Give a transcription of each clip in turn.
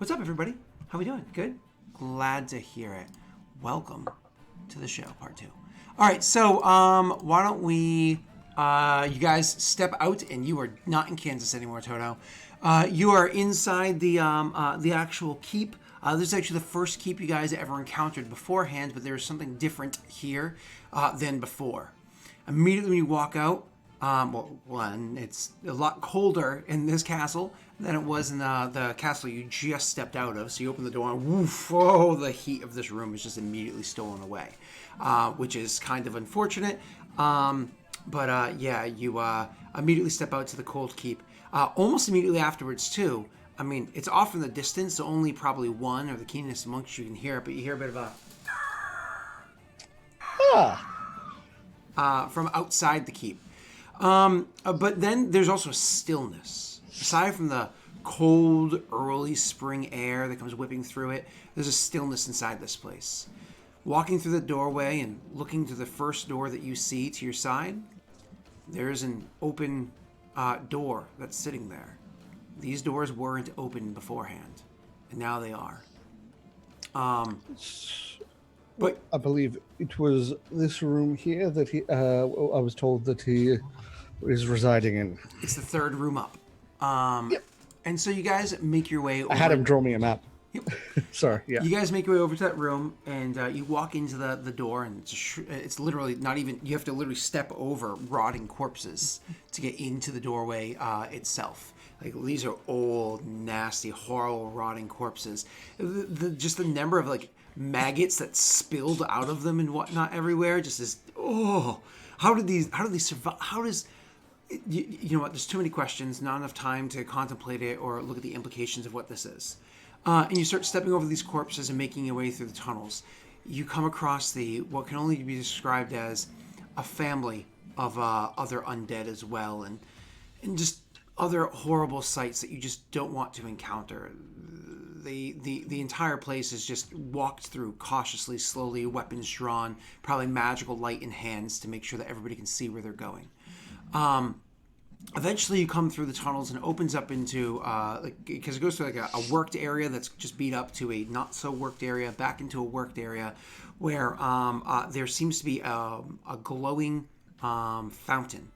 What's up, everybody? How we doing? Good? Glad to hear it. Welcome to the show, part 2. All right, so why don't we, you guys step out, and you are not in Kansas anymore, Toto. You are inside the actual keep. This is actually the first keep you guys ever encountered beforehand, but there's something different here than before. Immediately when you walk out, one, it's a lot colder in this castle than it was in the castle you just stepped out of. So you open the door and woof, oh, the heat of this room is just immediately stolen away, which is kind of unfortunate. Yeah, you immediately step out to the cold keep. Almost immediately afterwards, too. I mean, it's off in the distance, so only probably one or the keenest amongst you can hear it, but you hear a bit of a... from outside the keep. But then there's also a stillness. Aside from the cold, early spring air that comes whipping through it, there's a stillness inside this place. Walking through the doorway and looking to the first door that you see to your side, there's an open door that's sitting there. These doors weren't open beforehand, and now they are. But I believe it was this room here that I was told that he is residing in. It's the third room up. Yep. And so you guys make your way over. I had him draw me a map. Yep. Sorry, yeah. You guys make your way over to that room, and you walk into the door, and it's literally not even... You have to literally step over rotting corpses to get into the doorway itself. Like, these are old, nasty, horrible, rotting corpses. Just the number of, like, maggots that spilled out of them and whatnot everywhere just is... Oh! How did these survive? How does... You know what? There's too many questions, not enough time to contemplate it or look at the implications of what this is. And you start stepping over these corpses and making your way through the tunnels. You come across what can only be described as a family of other undead as well, and just other horrible sights that you just don't want to encounter. The entire place is just walked through cautiously, slowly, weapons drawn, probably magical light in hands to make sure that everybody can see where they're going. Eventually you come through the tunnels and it opens up into, because it goes to like a worked area that's just beat up to a not so worked area, back into a worked area where there seems to be a glowing fountain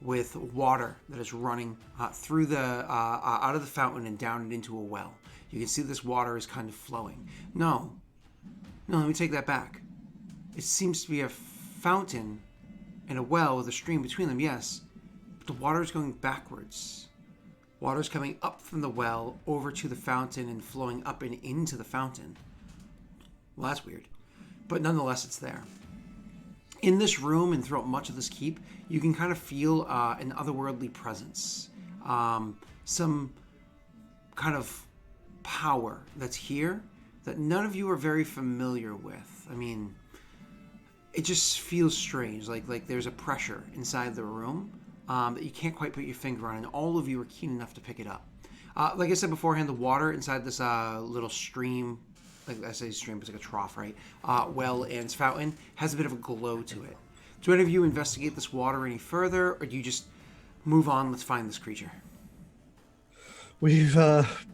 with water that is running through out of the fountain and down and into a well. You can see this water is kind of flowing. No, let me take that back. It seems to be a fountain and a well with a stream between them, yes. But the water is going backwards. Water is coming up from the well over to the fountain and flowing up and into the fountain. Well, that's weird. But nonetheless, it's there. In this room and throughout much of this keep, you can kind of feel an otherworldly presence. Some kind of power that's here that none of you are very familiar with. I mean, it just feels strange. Like there's a pressure inside the room that you can't quite put your finger on, and all of you are keen enough to pick it up. Like I said beforehand, the water inside this little stream, like I say stream, it's like a trough, right? Well and fountain has a bit of a glow to it. Do any of you investigate this water any further, or do you just move on, let's find this creature? We've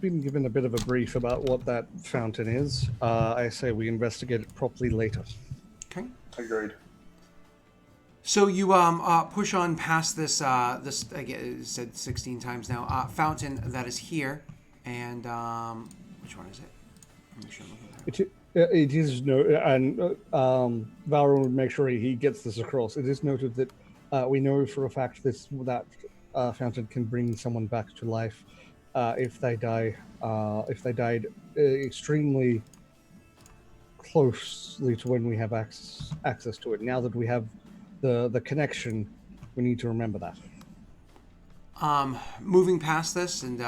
been given a bit of a brief about what that fountain is. I say we investigate it properly later. Okay. Agreed. So you push on past this again, said 16 times now, fountain that is here, and which one is it? Make sure I'm looking at It is and Valron would make sure he gets this across. It is noted that we know for a fact that fountain can bring someone back to life if they die. If they died extremely closely to when we have access to it. Now that we have the connection, we need to remember that. Moving past this, and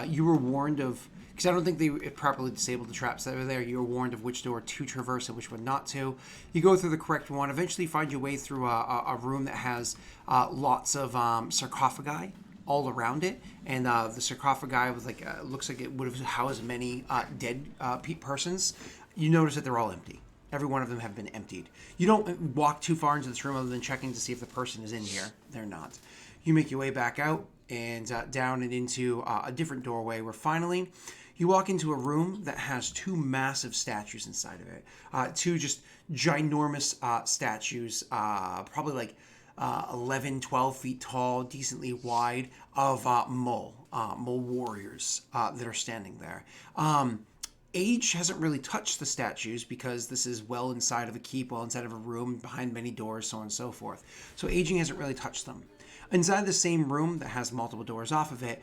you were warned of, because I don't think they properly disabled the traps that were there, you were warned of which door to traverse and which one not to. You go through the correct one, eventually find your way through a room that has lots of sarcophagi all around it, and the sarcophagi with looks like it would have housed many dead persons. You notice that they're all empty. Every one of them have been emptied. You don't walk too far into this room other than checking to see if the person is in here. They're not. You make your way back out, and down and into a different doorway where finally you walk into a room that has two massive statues inside of it. Two just ginormous statues, probably like 11, 12 feet tall, decently wide, of mole warriors that are standing there. Age hasn't really touched the statues because this is well inside of a keep, well inside of a room, behind many doors, so on and so forth. So aging hasn't really touched them. Inside the same room that has multiple doors off of it,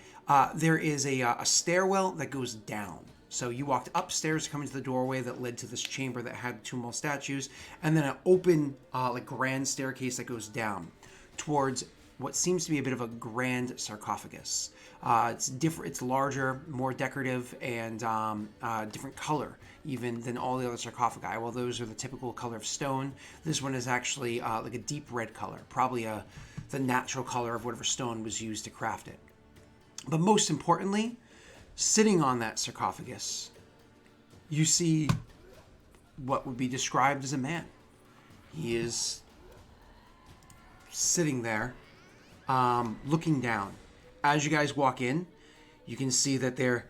there is a stairwell that goes down. So you walked upstairs to come into the doorway that led to this chamber that had two more statues, and then an open, like grand staircase that goes down towards what seems to be a bit of a grand sarcophagus. It's different. It's larger, more decorative, and different color even than all the other sarcophagi. Well, those are the typical color of stone. This one is actually like a deep red color, probably the natural color of whatever stone was used to craft it. But most importantly, sitting on that sarcophagus, you see what would be described as a man. He is sitting there, looking down. As you guys walk in, you can see that their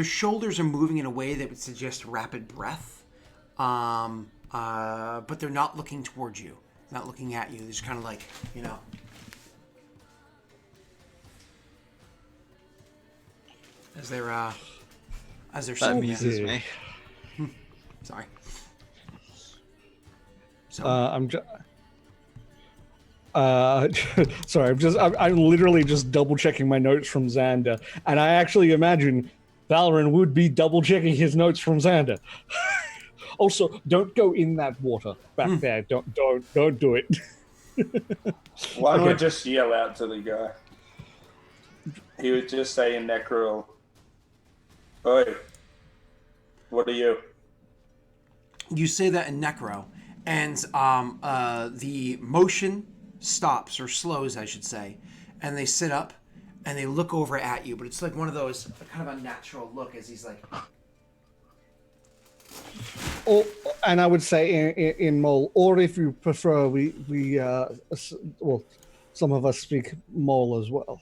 shoulders are moving in a way that would suggest rapid breath, but they're not looking towards you, not looking at you. They're just kind of like, as they're That sitting amuses there. me. Sorry. So I'm just. Sorry, I'm literally just double checking my notes from Xander, and I actually imagine Valorant would be double checking his notes from Xander. Also, don't go in that water back there. Don't do it. Why don't I just yell out to the guy? He would just say in Necro, "Oi, what are you?" you say that in Necro, and the motion stops, or slows, I should say, and they sit up and they look over at you, but it's like one of those kind of unnatural look as he's like, Or, and I would say in Mole, or if you prefer, some of us speak Mole as well.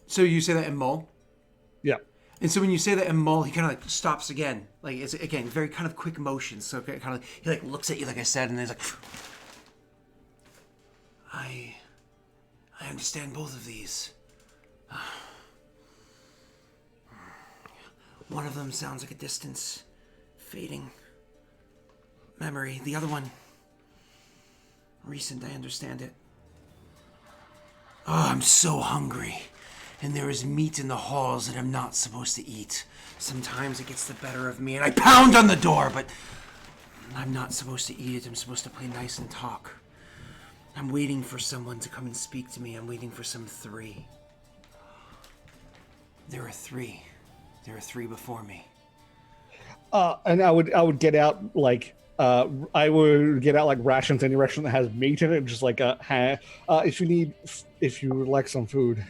so you say that in Mole? Yeah. And so when you say that in Mole, he kind of like stops again. Like, it's again very kind of quick motion. So kind of he like looks at you, like I said, and then he's like, I understand both of these. One of them sounds like a distant, fading memory. The other one, recent, I understand it. Oh, I'm so hungry. And there is meat in the halls that I'm not supposed to eat. Sometimes it gets the better of me, and I pound on the door, but I'm not supposed to eat it. I'm supposed to play nice and talk. I'm waiting for someone to come and speak to me. I'm waiting for some three. There are three. There are three before me. And I would get out like rations, any ration that has meat in it, just like if you would like some food.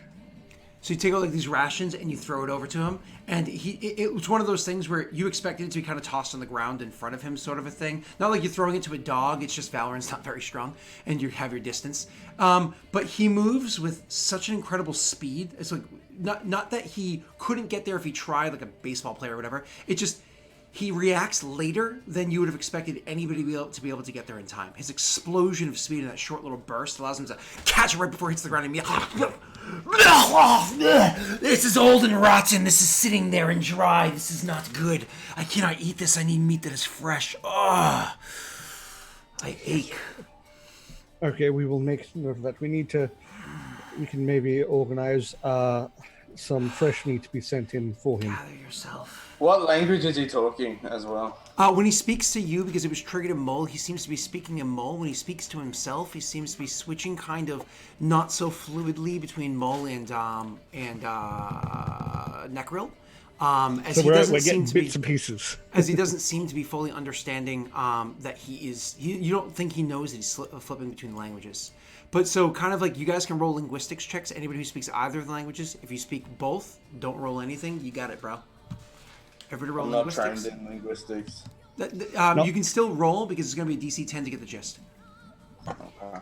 So you take out like these rations and you throw it over to him, and it was one of those things where you expected it to be kind of tossed on the ground in front of him, sort of a thing. Not like you're throwing it to a dog. It's just Valorant's not very strong, and you have your distance. But he moves with such an incredible speed. It's like not that he couldn't get there if he tried, like a baseball player or whatever. It just he reacts later than you would have expected anybody to be able to get there in time. His explosion of speed in that short little burst allows him to catch it right before it hits the ground and this is old and rotten. This is sitting there and dry. This is not good. I cannot eat this. I need meat that is fresh. I ache. Okay, we will make note of that. We can maybe organize some fresh meat to be sent in for him. Gather yourself. What language is he talking as well? When he speaks to you, because it was triggered in Mole, he seems to be speaking in Mole. When he speaks to himself, he seems to be switching kind of not so fluidly between Mole and Necril. As So he we're doesn't getting seem to be bits and pieces. as he doesn't seem to be fully understanding that he is. You don't think he knows that he's flipping between the languages. But so kind of like you guys can roll linguistics checks. Anybody who speaks either of the languages, if you speak both, don't roll anything. You got it, bro. Everybody roll I'm not linguistics. trained in linguistics. You can still roll because it's going to be a DC 10 to get the gist. Okay.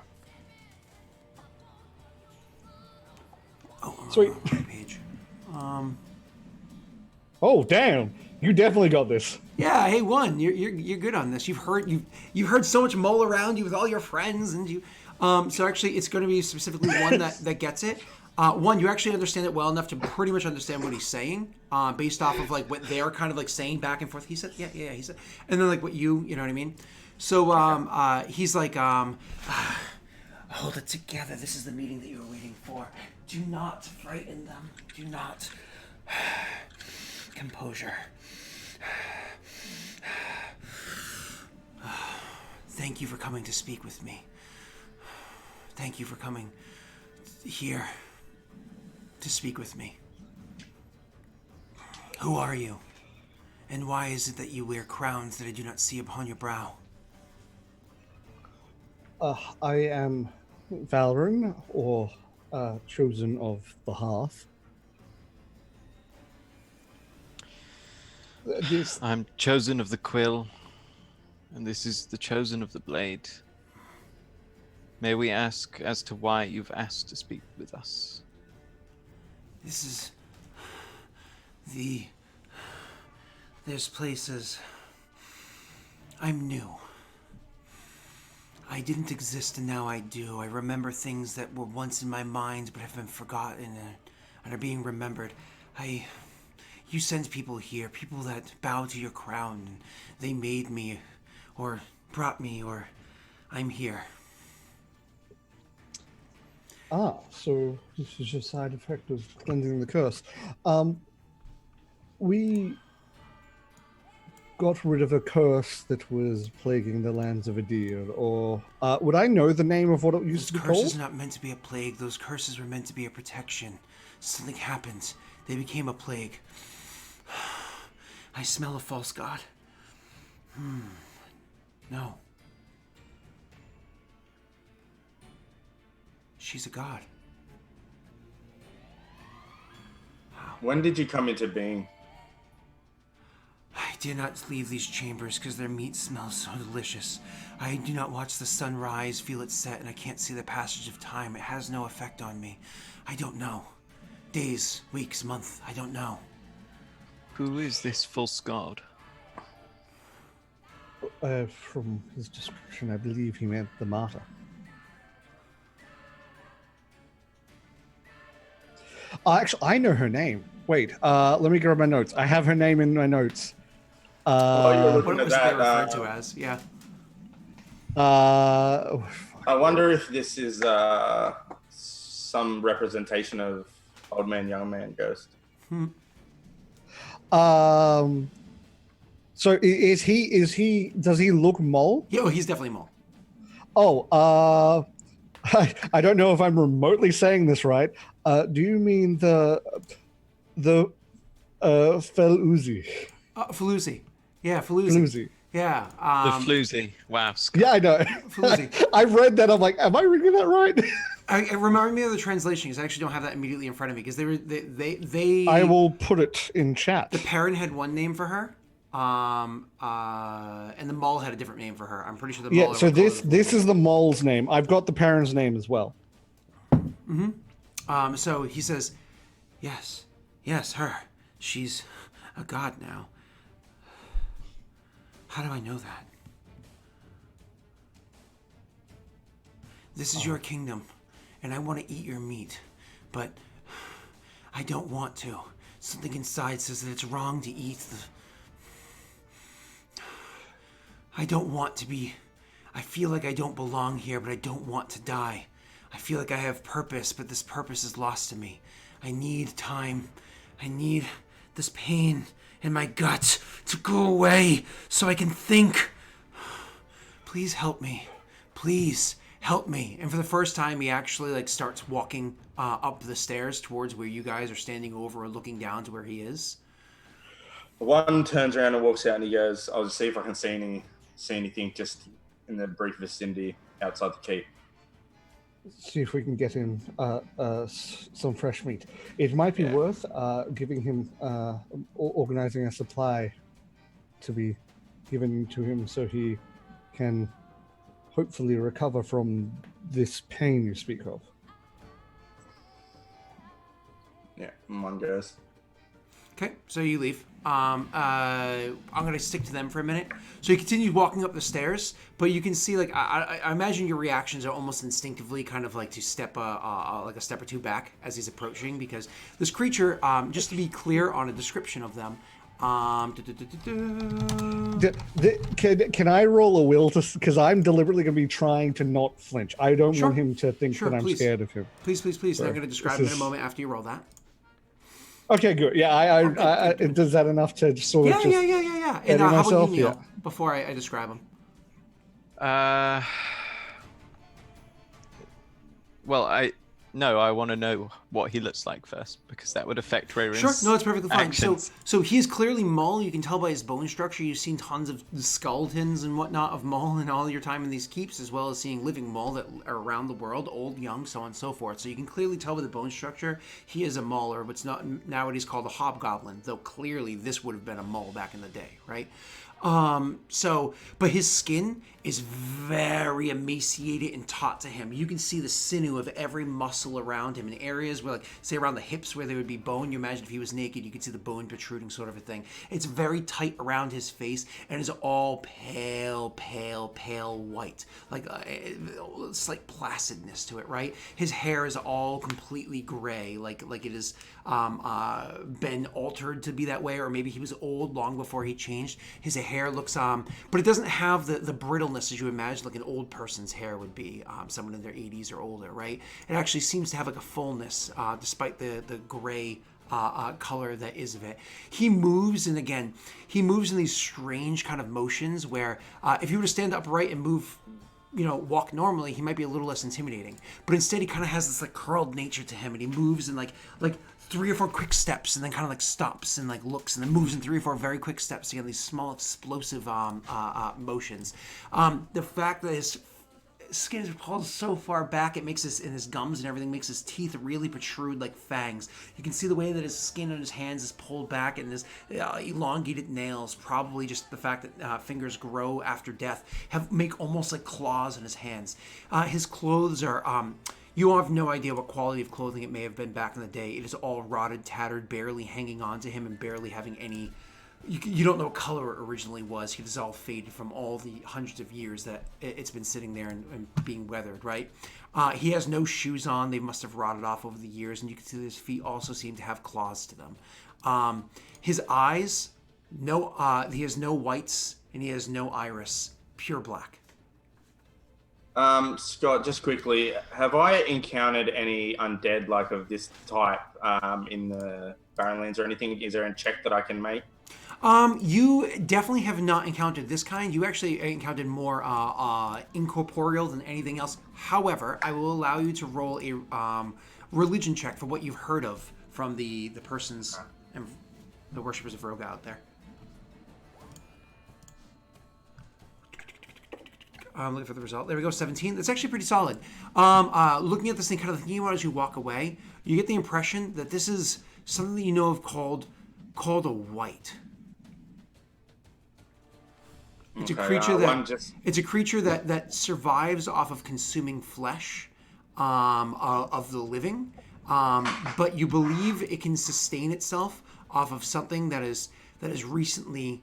Sweet. Page. Oh, damn! You definitely got this. Yeah, hey, one, you're good on this. You've heard so much mull around you with all your friends, and you. So actually, it's going to be specifically one that gets it. One, you actually understand it well enough to pretty much understand what he's saying, based off of like what they're kind of like saying back and forth. He said, yeah, he said, and then like what you know what I mean. So he's like, hold it together. This is the meeting that you were waiting for. Do not frighten them. Do not. Composure. Thank you for coming to speak with me. Thank you for coming here to speak with me. Who are you? And why is it that you wear crowns that I do not see upon your brow? I am Valrin, or Chosen of the Hearth. I'm Chosen of the Quill, and this is the Chosen of the Blade. May we ask as to why you've asked to speak with us? This is there's places. I'm new. I didn't exist and now I do. I remember things that were once in my mind but have been forgotten and are being remembered. You send people here, people that bow to your crown, and they made me, or brought me, or I'm here. So this is a side effect of cleansing the curse. We got rid of a curse that was plaguing the lands of Adir, or would I know the name of what it used to be called? Those curses are not meant to be a plague. Those curses were meant to be a protection. Something happened. They became a plague. I smell a false god. No. She's a god. When did you come into being? I did not leave these chambers because their meat smells so delicious. I do not watch the sun rise, feel it set, and I can't see the passage of time. It has no effect on me. I don't know. Days, weeks, month, I don't know. Who is this false god? From his description, I believe he meant the martyr. Actually, I know her name. Wait, let me grab my notes. I have her name in my notes. You were What looking at was it they that. referred to as? Yeah. I wonder if this is some representation of old man, young man ghost. So is he? Does he look mole? Yeah, he's definitely Mole. Oh, I don't know if I'm remotely saying this right. Do you mean the Feluzi? Faluzi. Yeah, Faluzi. Feluzi. Yeah. The floozy. Wow. Scott. Yeah, I know. Feluzi. I read that. I'm like, am I reading that right? It reminded me of the translation because I actually don't have that immediately in front of me because they I will put it in chat. The parent had one name for her, and the mole had a different name for her. I'm pretty sure the mole. Yeah. So this is the mole's name. I've got the parent's name as well. So he says, yes, her. She's a god now. How do I know that? This is your kingdom, and I want to eat your meat, but I don't want to. Something inside says that it's wrong to eat I don't want to be... I feel like I don't belong here, but I don't want to die. I feel like I have purpose, but this purpose is lost to me. I need time. I need this pain in my gut to go away so I can think. Please help me. Please help me. And for the first time, he actually starts walking up the stairs towards where you guys are standing over or looking down to where he is. One turns around and walks out and he goes, I'll just see if I can see anything just in the brief vicinity outside the keep. See if we can get him some fresh meat. It might be worth giving him, organizing a supply to be given to him so he can hopefully recover from this pain you speak of. Yeah, one goes. Okay, so you leave. I'm gonna stick to them for a minute. So you continue walking up the stairs, but you can see, like, I imagine your reactions are almost instinctively kind of like to step like a step or two back as he's approaching, because this creature, just to be clear on a description of them, Can I roll a will to? Because I'm deliberately going to be trying to not flinch. I don't Sure. want him to think Sure, that I'm please. scared of him. Please. And I'm gonna describe This him in a is- moment after you roll that. Okay, good. Yeah, Good. does that enough to sort of just? Yeah. And steady how about myself? you, Neil? Yeah. Before I describe him. Well, I want to know what he looks like first, because that would affect Rayrin's Sure, no, it's perfectly fine. actions. So he is clearly Mull. You can tell by his bone structure. You've seen tons of skeletons and whatnot of Mull in all your time in these keeps, as well as seeing living Mull that are around the world, old, young, so on and so forth. So you can clearly tell by the bone structure he is a Mull, or what's not nowadays called a hobgoblin. Though clearly this would have been a Mull back in the day, right? But his skin is very emaciated and taut to him. You can see the sinew of every muscle around him in areas where, like, say around the hips where there would be bone. You imagine if he was naked, you could see the bone protruding, sort of a thing. It's very tight around his face and is all pale white, like slight placidness to it, right? His hair is all completely gray, like it has been altered to be that way, or maybe he was old long before he changed. His hair looks but it doesn't have the brittleness as you imagine like an old person's hair would be, someone in their 80s or older, right? It actually seems to have like a fullness, despite the gray color that is of it. He moves, and again, he moves in these strange kind of motions where if he were to stand upright and move, walk normally, he might be a little less intimidating. But instead, he kind of has this like curled nature to him, and he moves in like 3 or 4 quick steps, and then kind of like stops and like looks, and then moves in 3 or 4 very quick steps. Again, these small explosive motions. The fact that his skin is pulled so far back, it makes his gums and everything makes his teeth really protrude like fangs. You can see the way that his skin on his hands is pulled back, and his elongated nails, probably just the fact that fingers grow after death, make almost like claws in his hands. His clothes are you have no idea what quality of clothing it may have been back in the day. It is all rotted, tattered, barely hanging on to him, and barely having any. You don't know what color it originally was. It is all faded from all the hundreds of years that it's been sitting there and being weathered, right? He has no shoes on. They must have rotted off over the years, and you can see that his feet also seem to have claws to them. His eyes, he has no whites, and he has no iris. Pure black. Scott, just quickly, have I encountered any undead like of this type in the Barrenlands or anything? Is there a check that I can make? You definitely have not encountered this kind. You actually encountered more incorporeal than anything else. However, I will allow you to roll a religion check for what you've heard of from the persons and the worshippers of Roga out there. Looking for the result. There we go, 17. That's actually pretty solid. Looking at this thing, kind of thinking about it as you walk away, you get the impression that this is something that you know of called a white. It's a creature it's a creature that survives off of consuming flesh of the living, but you believe it can sustain itself off of something that is recently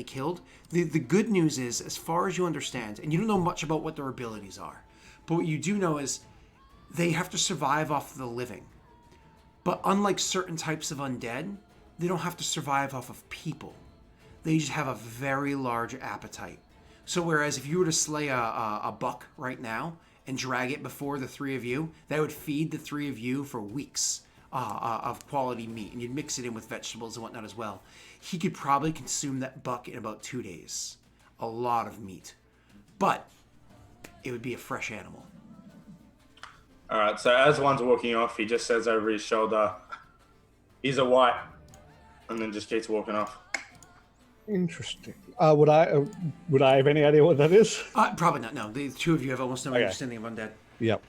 killed. The good news is, as far as you understand, and you don't know much about what their abilities are, but what you do know is they have to survive off the living. But unlike certain types of undead, they don't have to survive off of people. They just have a very large appetite. So whereas if you were to slay a buck right now and drag it before the 3 of you, that would feed the 3 of you for weeks of quality meat, and you'd mix it in with vegetables and whatnot as well. He could probably consume that buck in about 2 days. A lot of meat. But it would be a fresh animal. All right, so as one's walking off, he just says over his shoulder, "He's a white," and then just keeps walking off. Interesting. Would I have any idea what that is? Probably not. No, the 2 of you have almost no understanding of undead. Yep.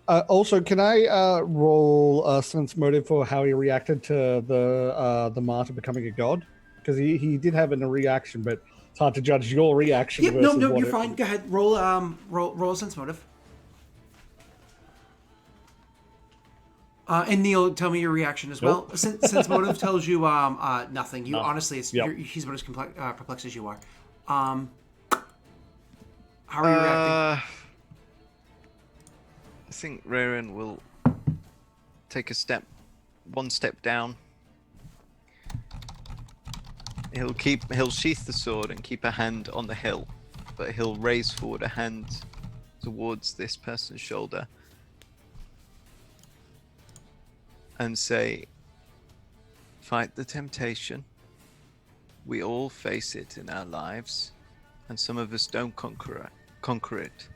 Also, can I roll a sense motive for how he reacted to the martyr becoming a god? Because he did have a reaction, but it's hard to judge your reaction. Yep, no, you're fine. Go ahead. Roll a sense motive. And Neil, tell me your reaction as well. Since motive tells you nothing, you honestly, he's about as perplexed as you are. How are you reacting? I think wherein will take one step down. He'll sheath the sword and keep a hand on the hill, but he'll raise forward a hand towards this person's shoulder and say, "Fight the temptation. We all face it in our lives, and some of us don't conquer it.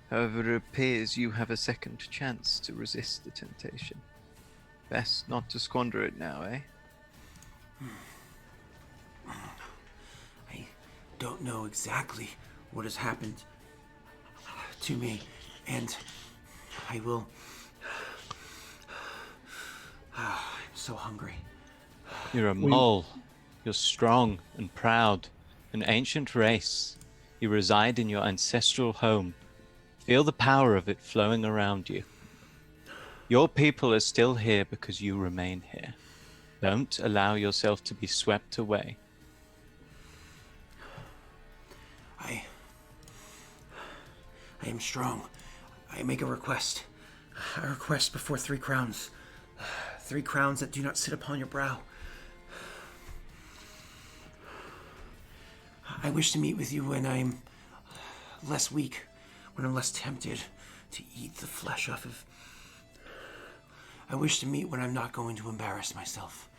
However, it appears you have a second chance to resist the temptation. Best not to squander it now, eh?" I don't know exactly what has happened to me, and I will... I'm so hungry. You're a mole. You're strong and proud. An ancient race. You reside in your ancestral home. Feel the power of it flowing around you. Your people are still here because you remain here. Don't allow yourself to be swept away. I am strong. I make a request. A request before 3 crowns. 3 crowns that do not sit upon your brow. I wish to meet with you when I'm less weak, when I'm less tempted to eat the flesh off of... I wish to meet when I'm not going to embarrass myself.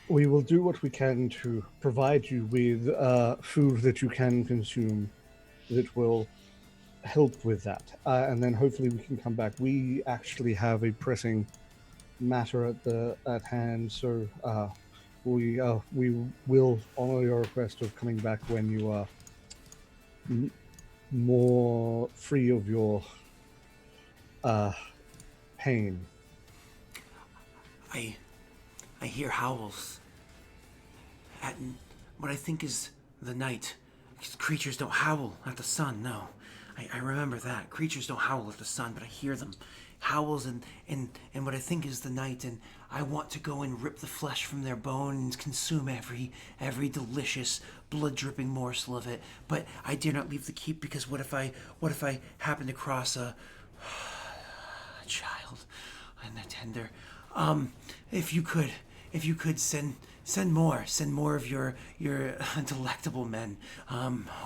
We will do what we can to provide you with food that you can consume that will help with that. And then hopefully we can come back. We actually have a pressing matter at hand, so we will honor your request of coming back when you are more free of your pain. I hear howls at what I think is the night. Creatures don't howl at the sun, no. I remember that. Creatures don't howl at the sun, but I hear them. Howls and what I think is the night, and I want to go and rip the flesh from their bone and consume every delicious blood-dripping morsel of it. But I dare not leave the keep, because what if I happen to cross a child and a tender? If you could send more of your delectable men,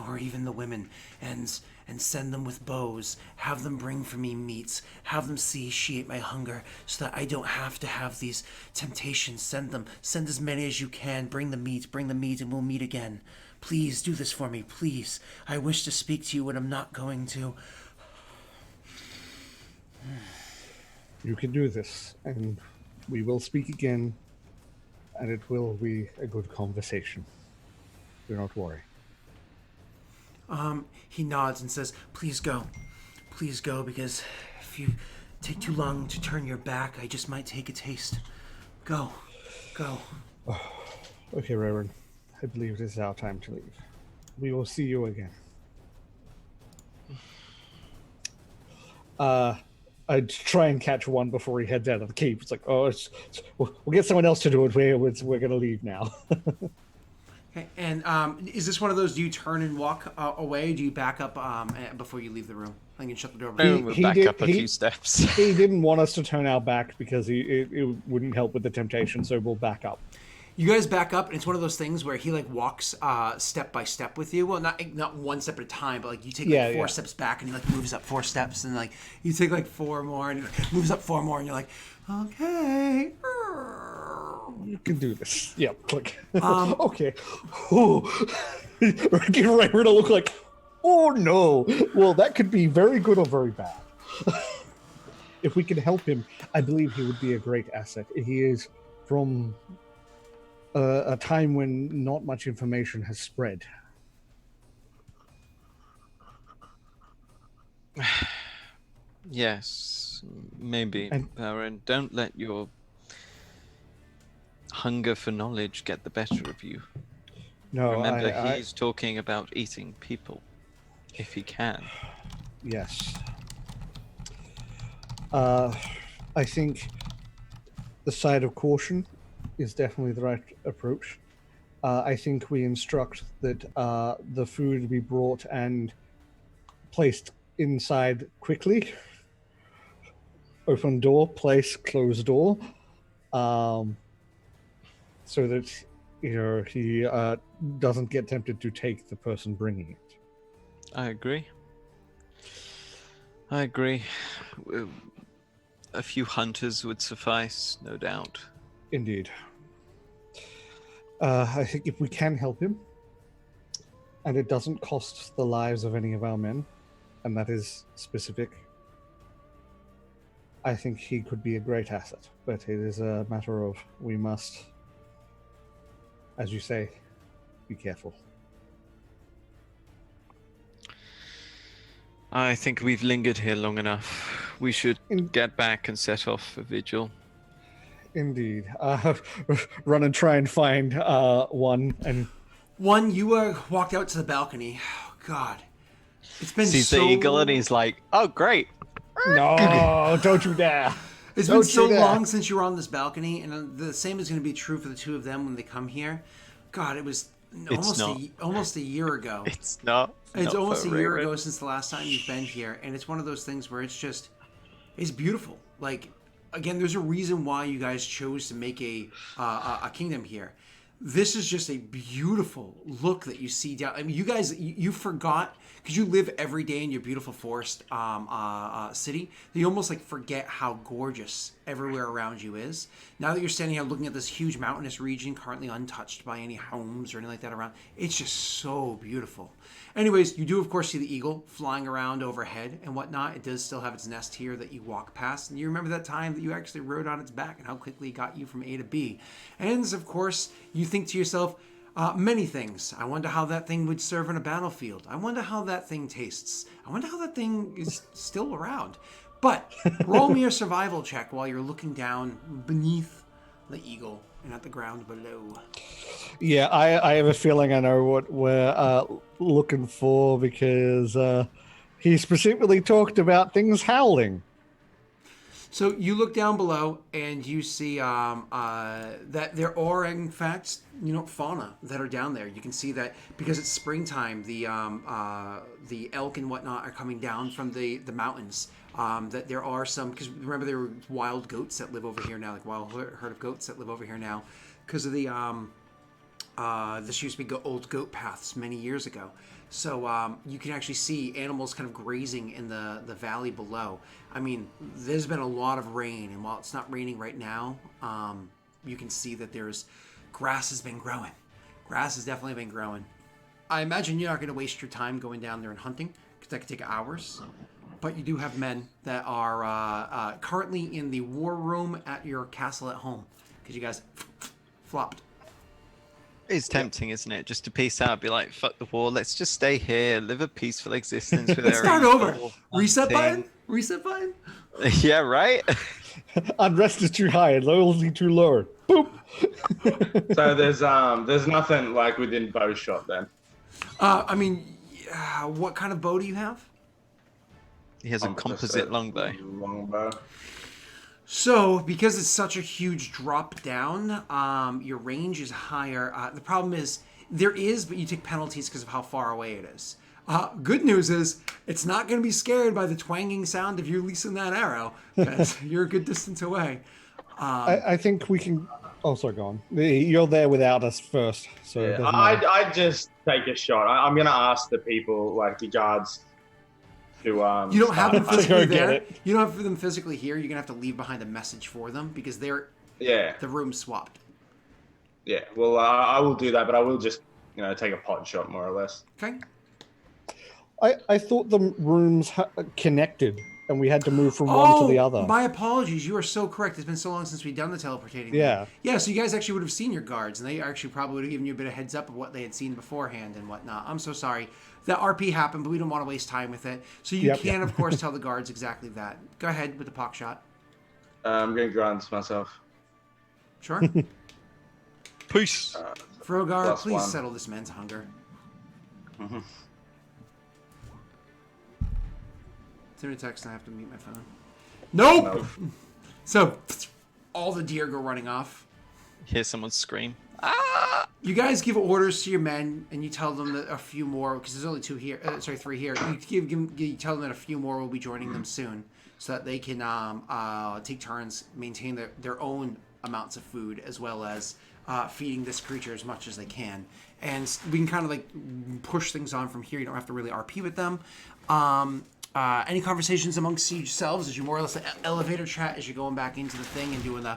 or even the women, and send them with bows. Have them bring for me meats. Have them satiate my hunger, so that I don't have to have these temptations. Send as many as you can. Bring the meat, and we'll meet again. Please do this for me, please. I wish to speak to you when I'm not going to. You can do this, and we will speak again, and it will be a good conversation. Do not worry. He nods and says, please go, because if you take too long to turn your back, I just might take a taste. Go. Okay, Reverend. I believe it is our time to leave. We will see you again. I'd try and catch one before he heads out of the keep. It's like, we'll get someone else to do it. We're going to leave now. Okay, and is this one of those, do you turn and walk away? Do you back up before you leave the room? I can shut the door. We'll back up a few steps. He didn't want us to turn our back because it wouldn't help with the temptation, so we'll back up. You guys back up, and it's one of those things where he walks step by step with you. Well, not one step at a time, but you take 4 steps back, and he moves up 4 steps, and you take 4 more, and he moves up 4 more, and you're like, okay, you can do this. Yeah, click. Okay. Get right to look like, oh no. Well, that could be very good or very bad. If we can help him, I believe he would be a great asset. He is from a time when not much information has spread. Yes, maybe. And don't let your hunger for knowledge get the better of you. No, remember, he's talking about eating people, if he can. Yes. I think the side of caution is definitely the right approach. I think we instruct that the food be brought and placed inside quickly. Open door, place, close door, so that he doesn't get tempted to take the person bringing it. I agree. I agree. A few hunters would suffice, no doubt. Indeed. I think if we can help him, and it doesn't cost the lives of any of our men, and that is specific, I think he could be a great asset. But it is a matter of we must, as you say, be careful. I think we've lingered here long enough. We should get back and set off for vigil. Indeed. Run and try and find one. And One, you walked out to the balcony. Oh, God. It's been Sees so... the eagle and he's like, oh, great. no, don't you dare. It's been so long since you were on this balcony, and the same is going to be true for the two of them when they come here. God, it was almost a year ago. It's not. It's not almost a for year Raven. ago since the last time you've been here, and it's one of those things where it's beautiful. Like, again, there's a reason why you guys chose to make a kingdom here. This is just a beautiful look that you see down. I mean, you guys, you forgot, because you live every day in your beautiful forest city, that you almost like forget how gorgeous everywhere around you is. Now that you're standing here looking at this huge mountainous region currently untouched by any homes or anything like that around, it's just so beautiful. Anyways, you do of course see the eagle flying around overhead and whatnot. It does still have its nest here that you walk past. And you remember that time that you actually rode on its back and how quickly it got you from A to B. And of course, you think to yourself, many things. I wonder how that thing would serve in a battlefield. I wonder how that thing tastes. I wonder how that thing is still around. But roll me a survival check while you're looking down beneath the eagle and at the ground below. Yeah, I have a feeling I know what we're looking for, because he specifically talked about things howling. So you look down below and you see that there are, in fact, fauna that are down there. You can see that because it's springtime, the elk and whatnot are coming down from the mountains. That there are some, because remember there were wild goats that live over here now, like wild herd of goats that live over here now, because of the this used to be old goat paths many years ago. So you can actually see animals kind of grazing in the valley below. I mean, there's been a lot of rain, and while it's not raining right now, you can see that grass has been growing. Grass has definitely been growing. I imagine you're not going to waste your time going down there and hunting, because that could take hours. But you do have men that are currently in the war room at your castle at home, because you guys flopped. It's tempting, isn't it? Just to peace out, be like, fuck the war, let's just stay here, live a peaceful existence with our Start over. equal Reset hunting. button? Reset button? Yeah, right? Unrest is too high, loyalty too low. Boop. So there's nothing like within bow shot then. I mean, what kind of bow do you have? He has a composite longbow. Longbow. So, because it's such a huge drop down, your range is higher. The problem is, but you take penalties because of how far away it is. Good news is, it's not going to be scared by the twanging sound of you releasing that arrow, because you're a good distance away. I think we can... Oh, sorry, go on. You're there without us first, so it doesn't matter. I just take a shot. I'm going to ask the people, like the guards, to You don't have them Go physically get there. it. You don't have them physically here. You're going to have to leave behind a message for them, because the room swapped. Yeah, well, I will do that, but I will just, take a pot shot, more or less. Okay? I thought the rooms connected, and we had to move from one to the other. My apologies. You are so correct. It's been so long since we've done the teleportating. Yeah. Yeah, so you guys actually would have seen your guards, and they actually probably would have given you a bit of heads up of what they had seen beforehand and whatnot. I'm so sorry. That RP happened, but we don't want to waste time with it. So you can, of course, tell the guards exactly that. Go ahead with the pock shot. I'm going to grunt myself. Sure. Peace. Frogar, please +1. settle this man's hunger. Mm-hmm. Send me a text and I have to mute my phone. Nope! So all the deer go running off. Hear someone scream. You guys give orders to your men, and you tell them that a few more, because there's only 3 here. You tell them that a few more will be joining them soon, so that they can take turns, maintain their own amounts of food, as well as feeding this creature as much as they can. And we can kind of like push things on from here. You don't have to really RP with them. Any conversations amongst yourselves as you more or less elevator chat as you're going back into the thing and doing the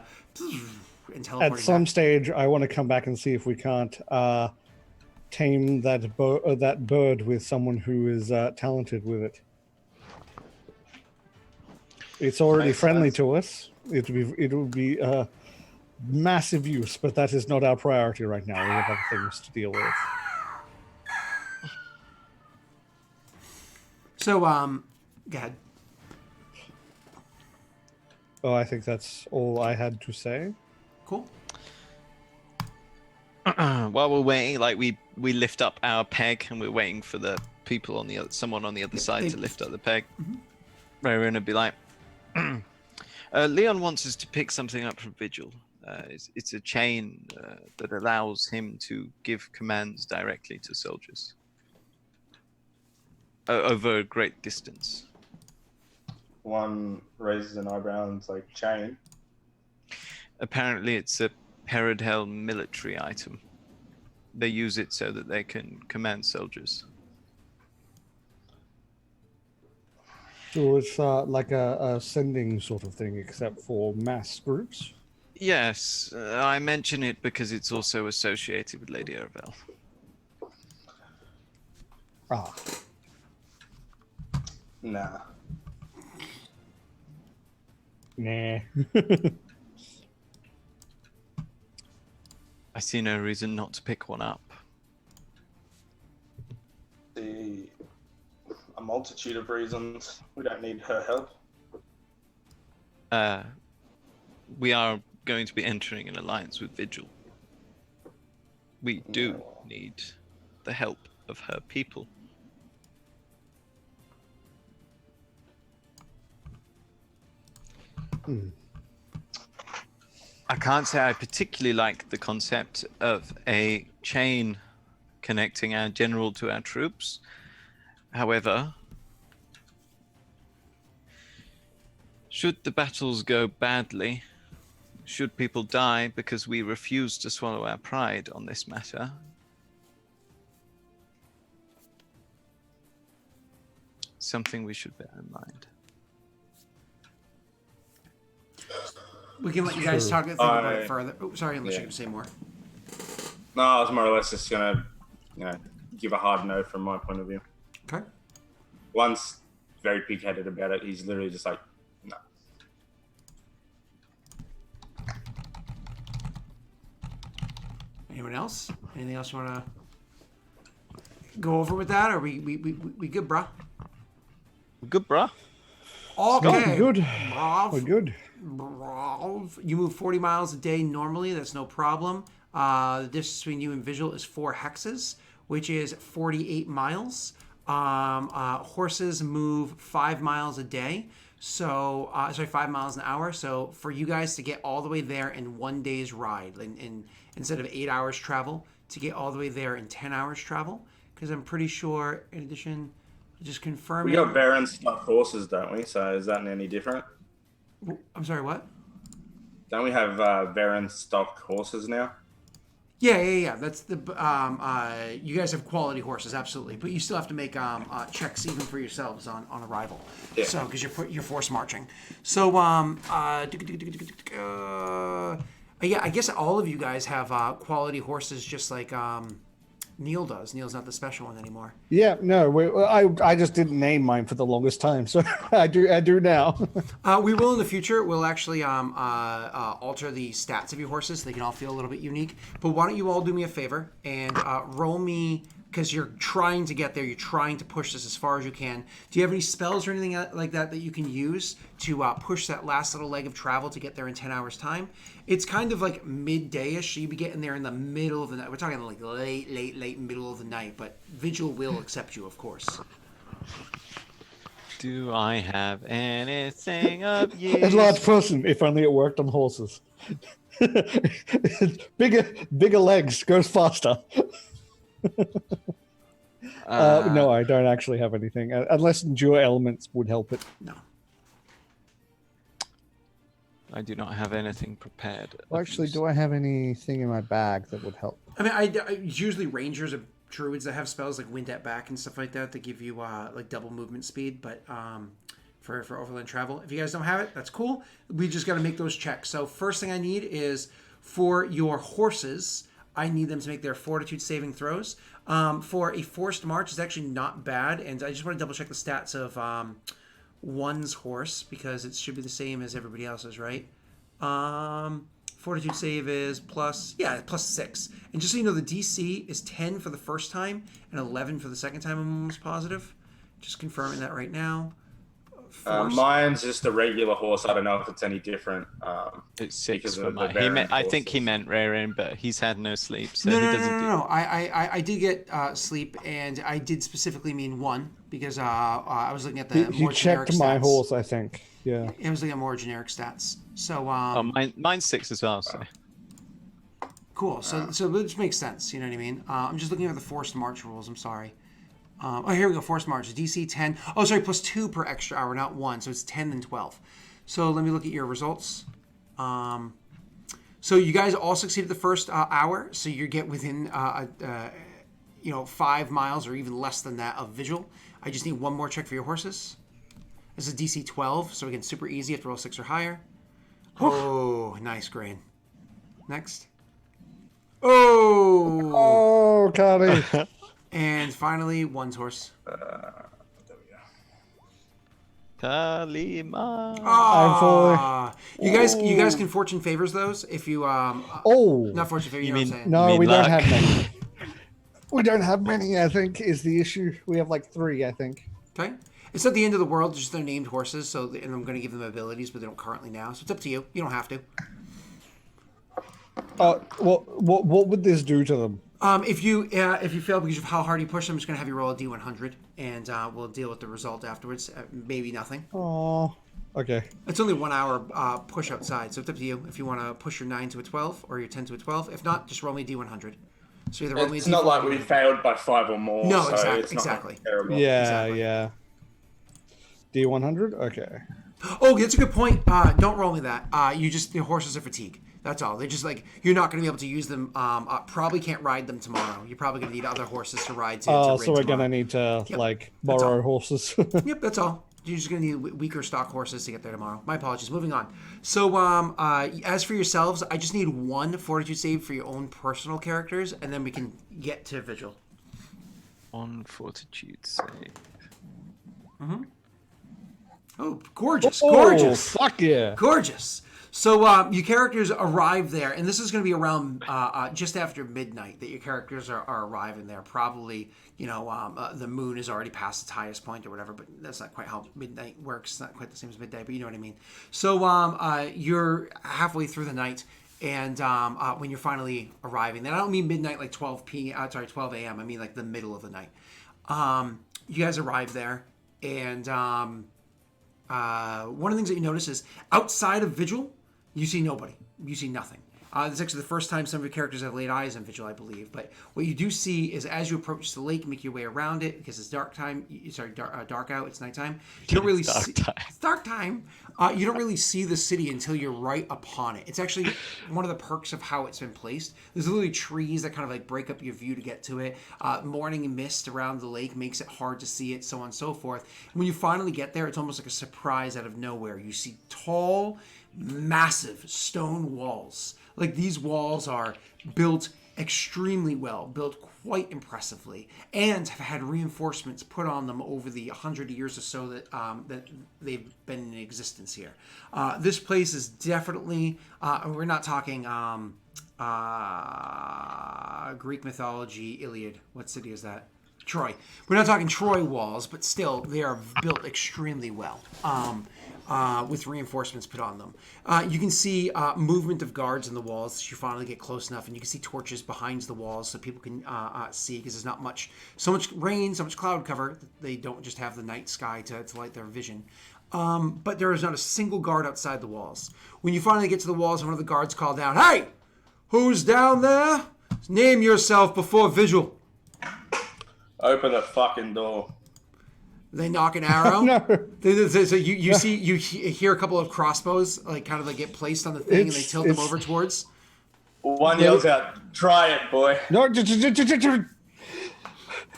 and teleporting At some back? stage, I want to come back and see if we can't tame that bird with someone who is talented with it. It's already Makes friendly sense. to us. It would be massive use, but that is not our priority right now. We have other things to deal with. So, go ahead. Oh, I think that's all I had to say. Cool. While we're waiting, like we lift up our peg and we're waiting for the people on the other, someone on the other side to lift up the peg. Wherein would be like, Leon wants us to pick something up from Vigil. It's a chain that allows him to give commands directly to soldiers over a great distance. One raises an eyebrow and it's like, chain. Apparently, it's a Peridhel military item. They use it so that they can command soldiers. So it's like a sending sort of thing, except for mass groups. Yes, I mention it because it's also associated with Lady Arabelle. Ah, Nah. nah. I see no reason not to pick one up. A multitude of reasons. We don't need her help. We are going to be entering an alliance with Vigil. We do need the help of her people. I can't say I particularly like the concept of a chain connecting our general to our troops. However, should the battles go badly, should people die because we refuse to swallow our pride on this matter, something we should bear in mind. We can let you guys talk think about it further. Oh, sorry, unless Yeah. you can say more. No, I was more or less just gonna, give a hard no from my point of view. Okay. One's very pig-headed about it. He's literally just like, no. Anyone else? Anything else you want to go over with that? Or we good, bruh? Good, bruh. Okay. Good. Brav. We're good. Brav. You move 40 miles a day normally. That's no problem. The distance between you and Vigil is 4 hexes, which is 48 miles. Horses move 5 miles a day. So, 5 miles an hour. So, for you guys to get all the way there in 1 day's ride, instead of 8 hours travel, to get all the way there in 10 hours travel, because I'm pretty sure, in addition, just confirming. We got Baron stuff horses, don't we? So is that any different? I'm sorry, what? Don't we have Baron stock horses now? Yeah. That's the you guys have quality horses, absolutely, but you still have to make checks even for yourselves on arrival. Yeah. So because you're force marching. So yeah, I guess all of you guys have quality horses, just like Neil does. Neil's not the special one anymore. Yeah, no, I just didn't name mine for the longest time, so I do now. We will in the future. We'll actually alter the stats of your horses so they can all feel a little bit unique. But why don't you all do me a favor and roll me, because you're trying to get there. You're trying to push this as far as you can. Do you have any spells or anything like that you can use to push that last little leg of travel to get there in 10 hours time? It's kind of like midday-ish, so you'd be getting there in the middle of the night. We're talking like late middle of the night, but Vigil will accept you, of course. Do I have anything of you? A large person, if only it worked on horses. bigger legs, goes faster. No, I don't actually have anything, unless endure elements would help it. No. I do not have anything prepared. Well, actually, do I have anything in my bag that would help? I mean, I usually rangers or druids that have spells like wind at back and stuff like that give you like double movement speed, but for overland travel, if you guys don't have it, that's cool. We just got to make those checks. So first thing I need is for your horses, I need them to make their fortitude saving throws. For a forced march, it's actually not bad, and I just want to double check the stats of one's horse because it should be the same as everybody else's, right? Fortitude save is plus 6. And just so you know, the DC is 10 for the first time and 11 for the second time. I'm almost positive. Just confirming that right now. Mine's just a regular horse. I don't know if it's any different. It's 6 for the mine. variant I think he horses. meant wherein, but he's had no sleep, so No, he no, no, doesn't no, do. no. I did get sleep, and I did specifically mean 1 because I was looking at the You more generic checked my stats. horse, I think. Yeah. I was looking at more generic stats. So Oh, mine's 6 as well. So cool. So this makes sense. You know what I mean? I'm just looking at the forced march rules. I'm sorry. Here we go. Forced march. DC 10. Oh, sorry. Plus 2 per extra hour, not 1. So it's 10 and 12. So let me look at your results. So you guys all succeeded the first hour. So you get within 5 miles or even less than that of visual. I just need one more check for your horses. This is DC 12. So again, super easy. You have to roll 6 or higher. Oh, nice grain. Next. Oh. Oh, Cardi. And finally, one's horse. Kalima. Ah, you guys can fortune favors those if you not fortune favors. You know what I'm saying? No, mean we don't luck? have many. We don't have many, I think, is the issue. We have like 3, I think. Okay. It's not the end of the world. Just they're named horses, so and I'm going to give them abilities, but they don't currently now. So it's up to you. You don't have to. What would this do to them? If you fail because of how hard you push them, I'm just going to have you roll a D100, and we'll deal with the result afterwards. Maybe nothing. Oh, okay. It's only 1 hour push outside, so it's up to you if you want to push your 9 to a 12 or your 10 to a 12. If not, just roll me a D100. So either roll me a It's not like we D400. failed by 5 or more. No, so exactly, it's not exactly. terrible. Yeah, Exactly. yeah. D100? Okay. Oh, that's a good point. Don't roll me that. The horses are fatigued. That's all. They're just like, you're not going to be able to use them. Probably can't ride them tomorrow. You're probably going to need other horses to ride to Oh, rid so we're tomorrow. gonna need to Yep, like that's borrow all. horses. Yep, that's all. You're just going to need weaker stock horses to get there tomorrow. My apologies. Moving on. So, as for yourselves, I just need 1 fortitude save for your own personal characters, and then we can get to vigil. On fortitude save. Oh, gorgeous, gorgeous. Oh, fuck yeah. Gorgeous. So your characters arrive there, and this is going to be around just after midnight that your characters are arriving there. Probably, the moon is already past its highest point or whatever, but that's not quite how midnight works. It's not quite the same as midday, but you know what I mean. So you're halfway through the night, and when you're finally arriving, and I don't mean midnight like 12 a.m. I mean like the middle of the night. You guys arrive there, and one of the things that you notice is outside of Vigil, you see nobody. You see nothing. This is actually the first time some of your characters have laid eyes on Vigil, I believe. But what you do see is as you approach the lake, make your way around it because it's dark time. Dark out. It's nighttime. You don't really see. It's dark time. You don't really see the city until you're right upon it. It's actually one of the perks of how it's been placed. There's literally trees that kind of like break up your view to get to it. Morning mist around the lake makes it hard to see it, so on and so forth. And when you finally get there, it's almost like a surprise out of nowhere. You see tall, massive stone walls. Like these walls are built extremely well, built quite impressively, and have had reinforcements put on them over the 100 years or so that they've been in existence here. This place is definitely, we're not talking Greek mythology, Iliad. What city is that? Troy. We're not talking Troy walls, but still, they are built extremely well, with reinforcements put on them. You can see movement of guards in the walls as you finally get close enough, and you can see torches behind the walls so people can see, because there's not so much rain, so much cloud cover. They don't just have the night sky to light their vision. But there is not a single guard outside the walls. When you finally get to the walls, one of the guards called out, "Hey! Who's down there? Name yourself before vigil." Open the fucking door. They knock an arrow. No. So you hear a couple of crossbows like get placed on the thing, and they tilt them over towards. One yells out, "Try it, boy." No,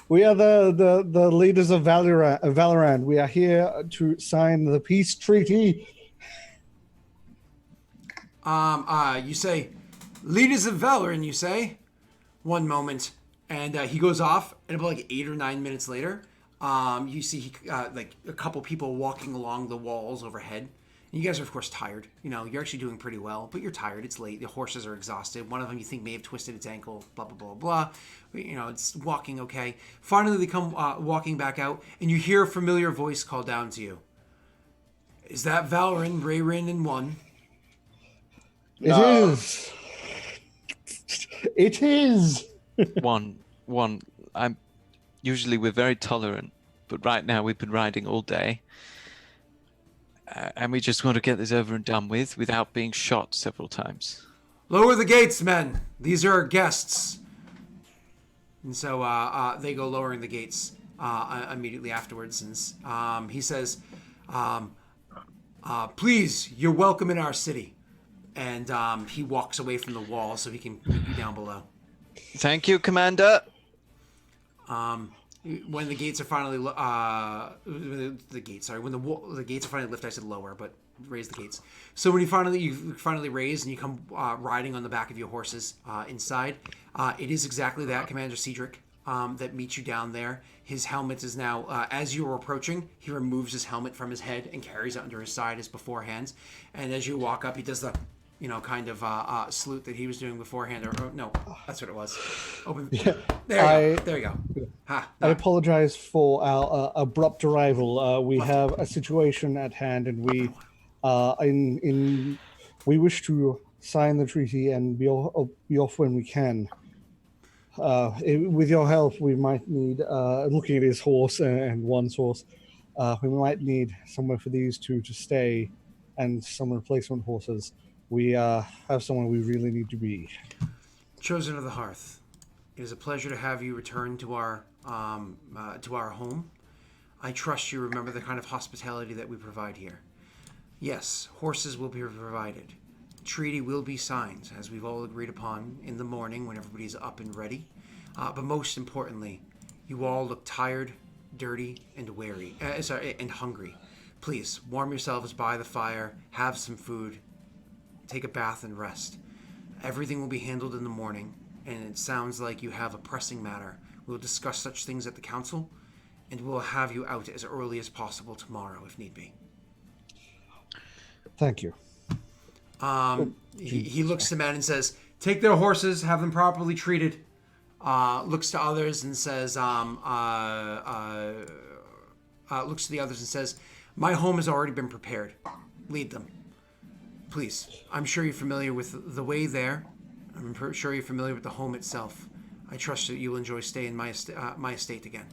we are the leaders of Valoran. We are here to sign the peace treaty. You say, "Leaders of Valoran," you say. One moment, and he goes off, and about 8 or 9 minutes later, you see a couple people walking along the walls overhead. And you guys are, of course, tired. You're actually doing pretty well, but you're tired. It's late. The horses are exhausted. One of them you think may have twisted its ankle, blah, blah, blah, blah. It's walking okay. Finally, they come walking back out, and you hear a familiar voice call down to you. "Is that Valoran, wherein, and one?" It is. It is. One. Usually we're very tolerant, but right now we've been riding all day. And we just want to get this over and done with without being shot several times. "Lower the gates, men. These are our guests." And so they go lowering the gates immediately afterwards. And he says, "Please, you're welcome in our city." And he walks away from the wall so he can meet you down below. Thank you, Commander. When the gates are finally when the gates are finally lifted, I said lower, but raise the gates. So when you finally raise and you come riding on the back of your horses inside, it is exactly that Commander Cedric that meets you down there. His helmet is now, as you are approaching, he removes his helmet from his head and carries it under his side as beforehand. And as you walk up, he does the salute that he was doing beforehand. Or no, that's what it was. Open. Yeah, there you go. I apologize for our abrupt arrival. We have a situation at hand, and we we wish to sign the treaty and be off when we can. With your help, we might need, looking at his horse and one's horse, we might need somewhere for these two to stay and some replacement horses. We have someone we really need to be. Chosen of the Hearth, it is a pleasure to have you return to our home. I trust you remember the kind of hospitality that we provide here. Yes, horses will be provided. Treaty will be signed, as we've all agreed upon, in the morning when everybody's up and ready. But most importantly, you all look tired, dirty, and and hungry. Please, warm yourselves by the fire, have some food, take a bath and rest. Everything will be handled in the morning, and it sounds like you have a pressing matter. We'll discuss such things at the council, and we'll have you out as early as possible tomorrow, if need be. Thank you. He looks to men and says, "Take their horses, have them properly treated." Looks to others and says, looks to the others and says, "My home has already been prepared. Lead them. Please, I'm sure you're familiar with the way there. I'm sure you're familiar with the home itself. I trust that you'll enjoy staying in my estate again."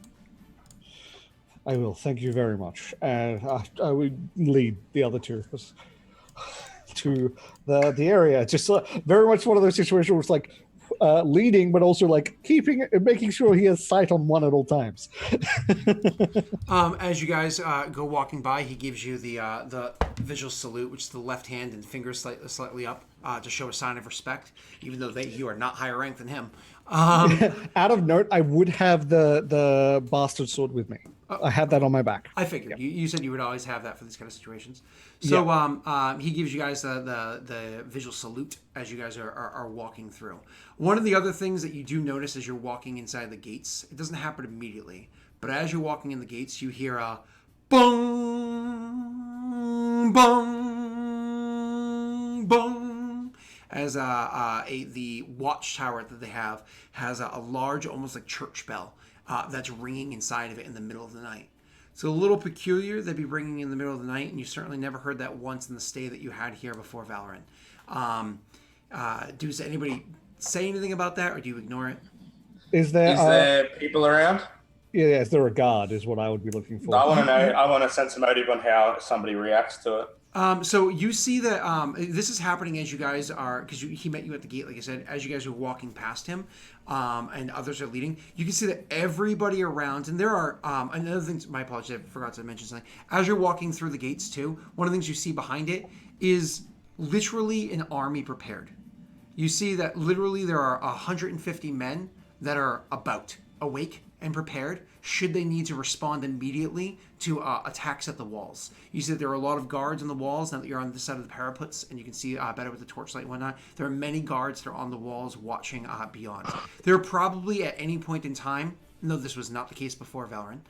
I will. Thank you very much. And I would lead the other two to the area. Just very much one of those situations where it's like leading, but also making sure he has sight on one at all times. As you guys go walking by, he gives you the visual salute, which is the left hand and fingers slightly up to show a sign of respect, even though you are not higher ranked than him. Out of note, I would have the bastard sword with me. I have that on my back. I figured. Yeah. You said you would always have that for these kind of situations. So he gives you guys the visual salute as you guys are walking through. One of the other things that you do notice as you're walking inside the gates, it doesn't happen immediately, but as you're walking in the gates, you hear a bong, bong, bong, as the watchtower that they have has a large, almost like church bell. that's ringing inside of it in the middle of the night. It's a little peculiar. They'd be ringing in the middle of the night, and you certainly never heard that once in the stay that you had here before Valorant. Does anybody say anything about that, or do you ignore it? Is there people around? Yeah, is there a guard? Is what I would be looking for. I want to know. I want a sense of motive on how somebody reacts to it. So you see that this is happening as you guys are, because he met you at the gate, like I said, as you guys are walking past him, and others are leading. You can see that everybody around, and there are another thing. My apologies, I forgot to mention something. As you're walking through the gates too, one of the things you see behind it is literally an army prepared. You see that literally there are 150 men that are awake and prepared should they need to respond immediately to attacks at the walls. You see that there are a lot of guards on the walls now that you're on this side of the parapets, and you can see better with the torchlight and whatnot. There are many guards that are on the walls watching beyond. There are probably at any point in time, no, this was not the case before Valorant,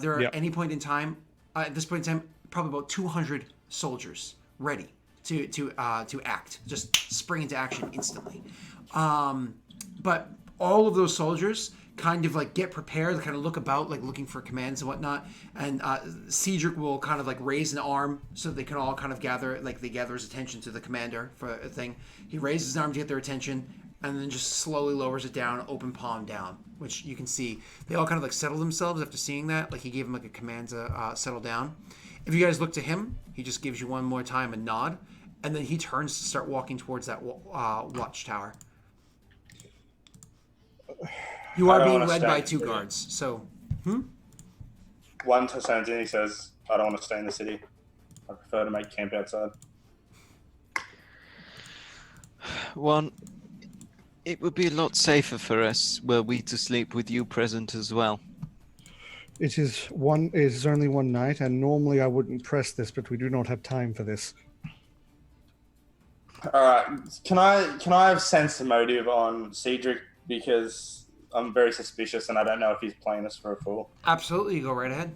there are at any point in time, at this point in time, probably about 200 soldiers ready to act, just spring into action instantly. But all of those soldiers kind of like get prepared, kind of look about, like looking for commands and whatnot. And Cedric will kind of like raise an arm so they can all kind of gather, like they gather his attention to the commander for a thing. He raises his arm to get their attention and then just slowly lowers it down, open palm down, which you can see. They all kind of like settle themselves after seeing that. Like he gave them like a command to settle down. If you guys look to him, he just gives you one more time a nod. And then he turns to start walking towards that watchtower. You are being led by two guards, so... One turns in, he says, I don't want to stay in the city. I prefer to make camp outside. One, it would be a lot safer for us were we to sleep with you present as well. It is only one night, and normally I wouldn't press this, but we do not have time for this. All right, can I have sense of motive on Cedric, because I'm very suspicious and I don't know if he's playing us for a fool. Absolutely, you go right ahead.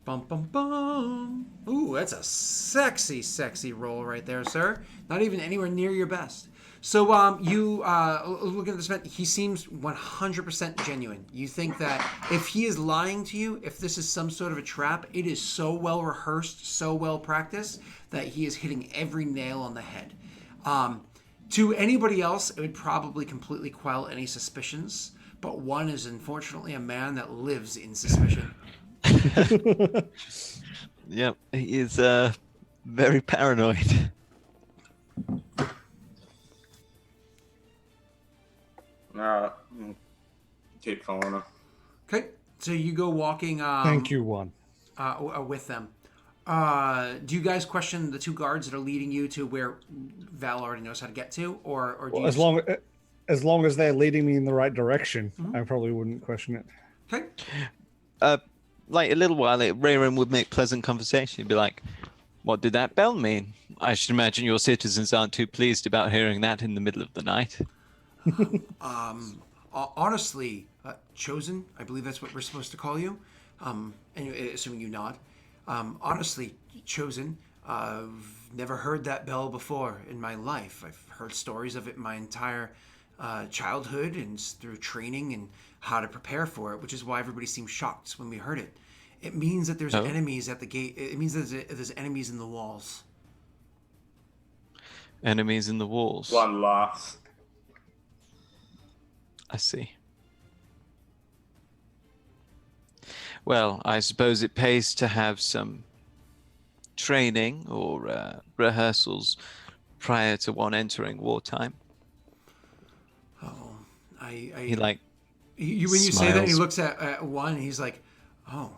Bum bum bum. Ooh, that's a sexy, sexy roll right there, sir. Not even anywhere near your best. So you looking at this man, he seems 100% genuine. You think that if he is lying to you, if this is some sort of a trap, it is so well rehearsed, so well practiced that he is hitting every nail on the head. To anybody else, it would probably completely quell any suspicions, but one is unfortunately a man that lives in suspicion. Yep, he is very paranoid. Keep following him. Okay, so you go walking. Thank you, one. With them. Do you guys question the two guards that are leading you to where Val already knows how to get to, or do you as long as they're leading me in the right direction, I probably wouldn't question it. Okay. Like a little while, Wherein would make pleasant conversation. He'd be like, "What did that bell mean? I should imagine your citizens aren't too pleased about hearing that in the middle of the night." Honestly, Chosen, I believe that's what we're supposed to call you. And assuming you nod. Honestly, Chosen, I've never heard that bell before in my life. I've heard stories of it my entire childhood and through training and how to prepare for it, which is why everybody seemed shocked when we heard it. It means that there's enemies at the gate. It means that there's enemies in the walls. Enemies in the walls. One laughs. I see. Well, I suppose it pays to have some training or rehearsals prior to one entering wartime. Oh, When you say that, he looks at one and he's like, "Oh,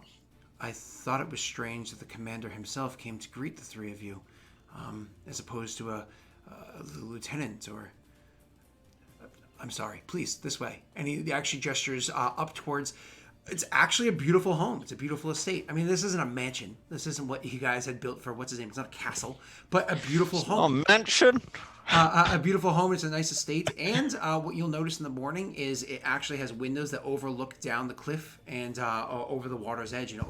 I thought it was strange that the commander himself came to greet the three of you, as opposed to the lieutenant or." I'm sorry, please, this way. And he actually gestures up towards, it's actually a beautiful home. It's a beautiful estate. I mean, this isn't a mansion. This isn't what you guys had built for, what's his name? It's not a castle, but a beautiful home. A mansion? A beautiful home. It's a nice estate, and what you'll notice in the morning is it actually has windows that overlook down the cliff and over the water's edge, and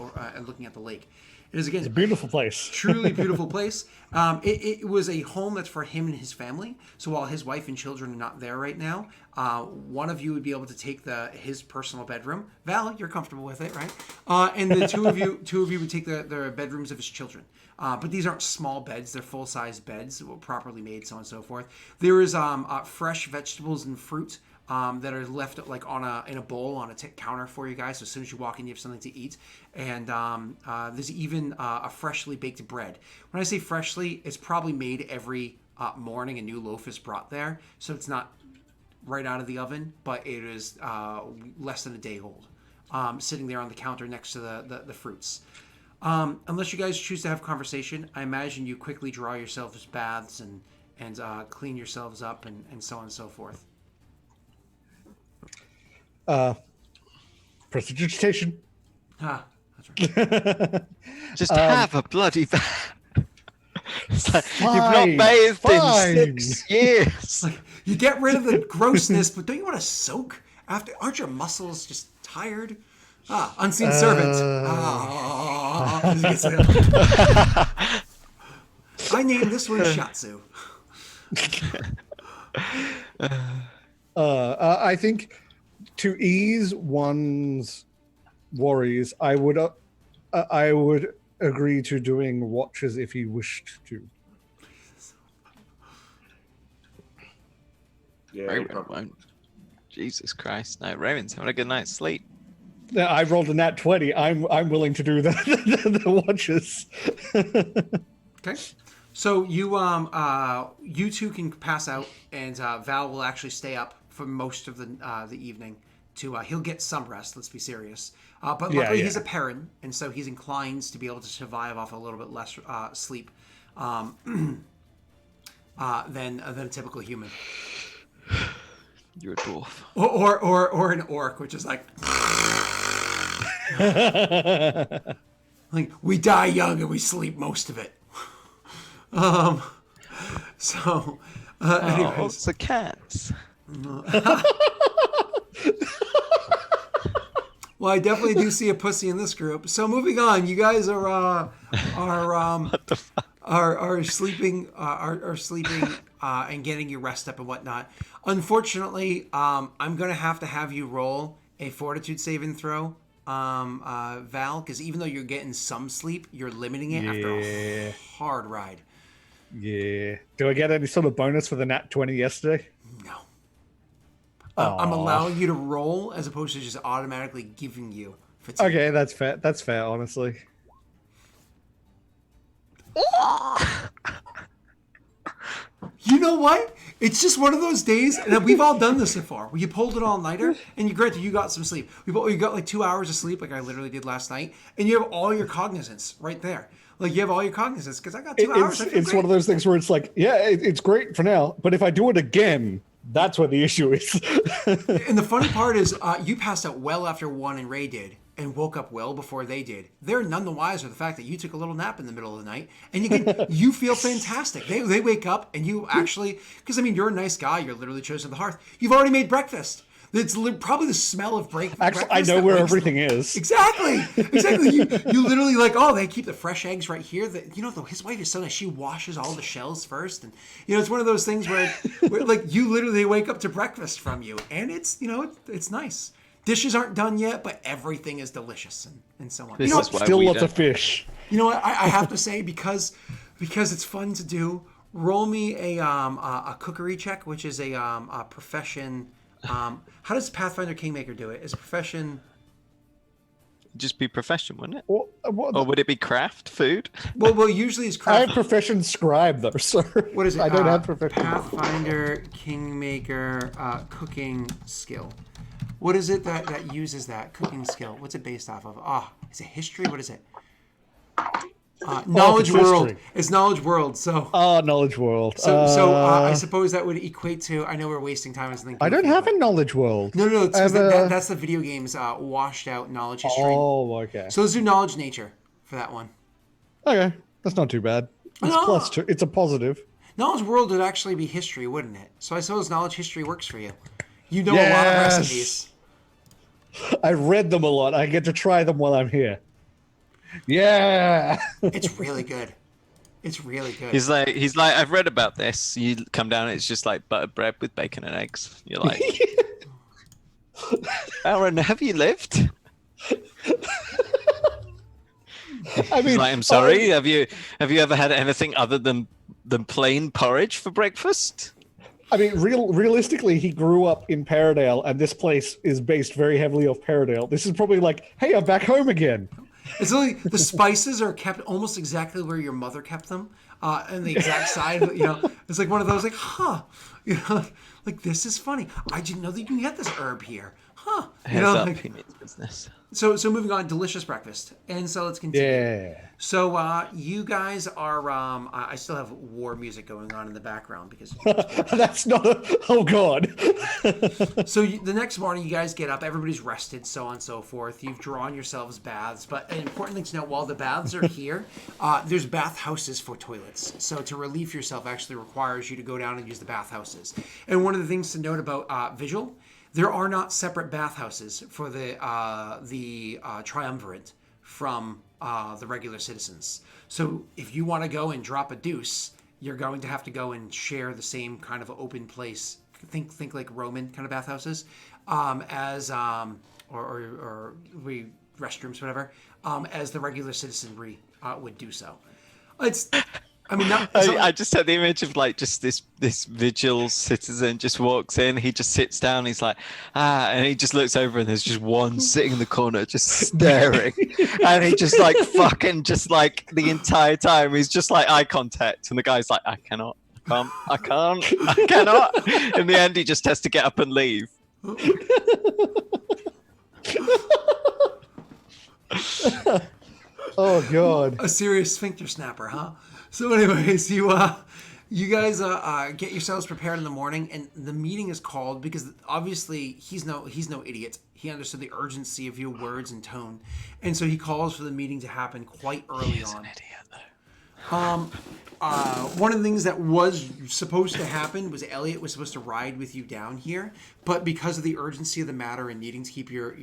looking at the lake. It is again It's a beautiful place. truly beautiful place. It was a home that's for him and his family. So while his wife and children are not there right now, one of you would be able to take his personal bedroom. Val, you're comfortable with it, right? And the two of you would take the bedrooms of his children. But these aren't small beds; they're full-size beds, properly made, so on and so forth. There is fresh vegetables and fruit that are left like in a bowl on a counter for you guys. So as soon as you walk in, you have something to eat. And there's even a freshly baked bread. When I say freshly, it's probably made every morning. A new loaf is brought there, so it's not right out of the oven, but it is less than a day old, sitting there on the counter next to the fruits. Unless you guys choose to have conversation, I imagine you quickly draw yourselves baths and clean yourselves up and so on and so forth. Prestidigitation. Ah, that's right. Just have a bloody bath. It's like, you've Fine, not bathed fine. in 6 years. Like, you get rid of the grossness, but don't you want to soak after? Aren't your muscles just tired? Unseen servant. I named this one Shatsu. I think to ease one's worries, I would agree to doing watches if he wished to. Yeah, Raven probably. won't. Jesus Christ. No, Raven's having a good night's sleep. Yeah, I rolled a nat 20. I'm willing to do the watches. Okay. So you two can pass out, and Val will actually stay up for most of the evening. He'll get some rest. Let's be serious. But luckily he's a Perrin, and so he's inclined to be able to survive off a little bit less sleep than a typical human. You're a dwarf. Or an orc, which is like like we die young and we sleep most of it. Anyways. It's the cats. Well, I definitely do see a pussy in this group. So moving on, you guys are sleeping and getting your rest up and whatnot. Unfortunately, I'm gonna have to have you roll a fortitude saving throw, Val, because even though you're getting some sleep, you're limiting it after a hard ride. Yeah. Do I get any sort of bonus for the nat 20 yesterday? No. I'm allowing you to roll as opposed to just automatically giving you fatigue. Okay, that's fair. That's fair, honestly. You know what? It's just one of those days, and we've all done this before. Where you pulled it all-nighter, and you got some sleep. You got like 2 hours of sleep, like I literally did last night, and you have all your cognizance right there. Like you have all your cognizance because I got 2 hours. It's one of those things where it's like, yeah, it's great for now, but if I do it again, that's where the issue is. And the funny part is, you passed out well after Juan and Ray did, and woke up well before they did. They're none the wiser the fact that you took a little nap in the middle of the night, and you feel fantastic. They wake up, and you actually, because I mean, you're a nice guy. You're literally chosen to the hearth. You've already made breakfast. It's probably the smell of breakfast. Actually, I know where everything is. Exactly. You literally like, they keep the fresh eggs right here. His wife is so nice. She washes all the shells first, and it's one of those things where like you literally wake up to breakfast from you, and it's it's nice. Dishes aren't done yet, but everything is delicious and so on. This is why Still we lots don't- of fish. You know what? I have to say because it's fun to do. Roll me a cookery check, which is a profession. How does Pathfinder Kingmaker do it? Is a profession? Just be profession, wouldn't it? What, Or would it be craft food? Well, usually it's I have craft. profession scribe though, sir. What is it? I don't have profession. Pathfinder Kingmaker cooking skill. What is it that uses that cooking skill? What's it based off of? Is it history? What is it? Knowledge it's world. history. It's knowledge world. So. Knowledge world. I suppose that would equate to. I know we're wasting time as thinking. I don't have a knowledge world. No. It's 'cause I have that's the video game's washed out knowledge history. Oh, okay. So let's do knowledge nature for that one. Okay, that's not too bad. It's No. +2. It's a positive. Knowledge world would actually be history, wouldn't it? So I suppose knowledge history works for you. You know a lot of Yes! recipes. I read them a lot. I get to try them while I'm here. Yeah. It's really good. It's really good. He's like, I've read about this. You come down, it's just like buttered bread with bacon and eggs. You're like, Aaron, have you lived? I mean, He's like, I'm sorry. Have you ever had anything other than plain porridge for breakfast? I mean, realistically, he grew up in Paradale, and this place is based very heavily off Paradale. This is probably like, hey, I'm back home again. It's only the spices are kept almost exactly where your mother kept them, and the exact side. You know, it's like one of those like, huh, you know, like this is funny. I didn't know that you can get this herb here, huh? You Heads know, up, like, he means business. so moving on, delicious breakfast, and so let's continue. Yeah. So you guys are. I still have war music going on in the background because. That's not a. Oh God. So the next morning, you guys get up. Everybody's rested, so on and so forth. You've drawn yourselves baths, but an important thing to note: while the baths are here, there's bath houses for toilets. So to relieve yourself actually requires you to go down and use the bath houses. And one of the things to note about Vigil, there are not separate bath houses for the triumvirate from the regular citizens. So if you want to go and drop a deuce, you're going to have to go and share the same kind of open place. Think like Roman kind of bathhouses, or restrooms, whatever, as the regular citizenry would do so. I just had the image of like just this vigil citizen just walks in, he just sits down, he's like, and he just looks over and there's just one sitting in the corner just staring. And he just like fucking just like the entire time he's just like eye contact, and the guy's like, I cannot. In the end he just has to get up and leave. Oh God. A serious sphincter snapper, huh? So anyways, you guys get yourselves prepared in the morning, and the meeting is called because obviously he's no idiot. He understood the urgency of your words and tone, and so he calls for the meeting to happen quite early on. An idiot, though. One of the things that was supposed to happen was Elliot was supposed to ride with you down here, but because of the urgency of the matter and needing to keep your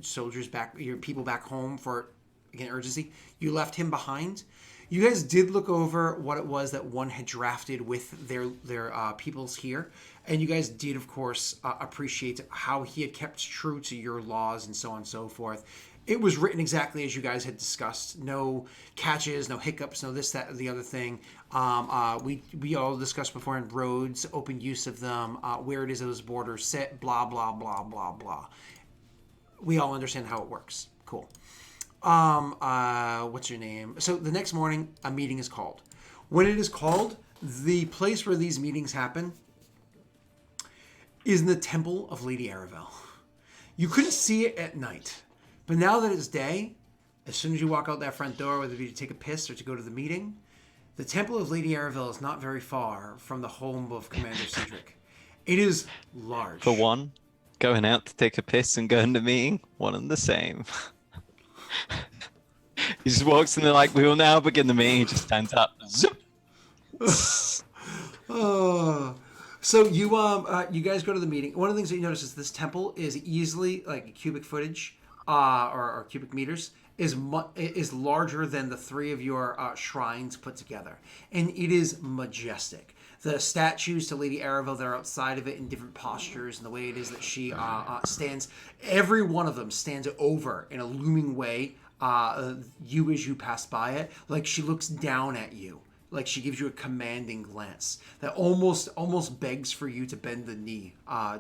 soldiers back, your people back home for, again, urgency, you left him behind. You guys did look over what it was that one had drafted with their peoples here, and you guys did, of course, appreciate how he had kept true to your laws and so on and so forth. It was written exactly as you guys had discussed. No catches, no hiccups, no this, that, or the other thing. We all discussed before in roads, open use of them, where it is those borders sit, blah, blah, blah, blah, blah. We all understand how it works. Cool. What's your name? So the next morning, a meeting is called. When it is called, the place where these meetings happen is in the Temple of Lady Aravel. You couldn't see it at night, but now that it's day, as soon as you walk out that front door, whether it be to take a piss or to go to the meeting, the Temple of Lady Aravel is not very far from the home of Commander Cedric. It is large. For one, going out to take a piss and going to meeting, one and the same. He just walks in there like, we will now begin the meeting. He just stands up. Zip. So you guys go to the meeting. One of the things that you notice is this temple is easily like cubic footage or cubic meters is larger than the three of your shrines put together, and it is majestic. The statues to Lady Aravel that are outside of it in different postures, and the way it is that she stands, every one of them stands over in a looming way. You as you pass by it, like she looks down at you, like she gives you a commanding glance that almost begs for you to bend the knee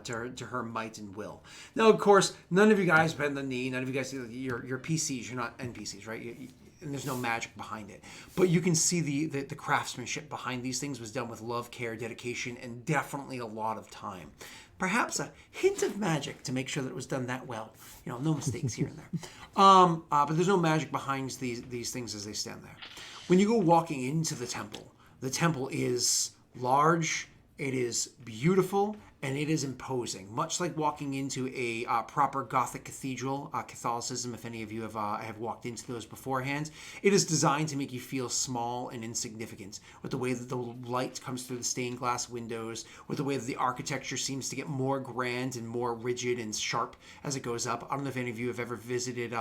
to her might and will. Now, of course, none of you guys bend the knee. None of you guys, you're PCs. You're not NPCs, right? And there's no magic behind it, but you can see the craftsmanship behind these things was done with love, care, dedication, and definitely a lot of time. Perhaps a hint of magic to make sure that it was done that well. You know, no mistakes here and there. But there's no magic behind these things as they stand there. When you go walking into the temple is large, it is beautiful, and it is imposing, much like walking into a proper Gothic cathedral, Catholicism. If any of you have walked into those beforehand, it is designed to make you feel small and insignificant. With the way that the light comes through the stained glass windows, with the way that the architecture seems to get more grand and more rigid and sharp as it goes up. I don't know if any of you have ever visited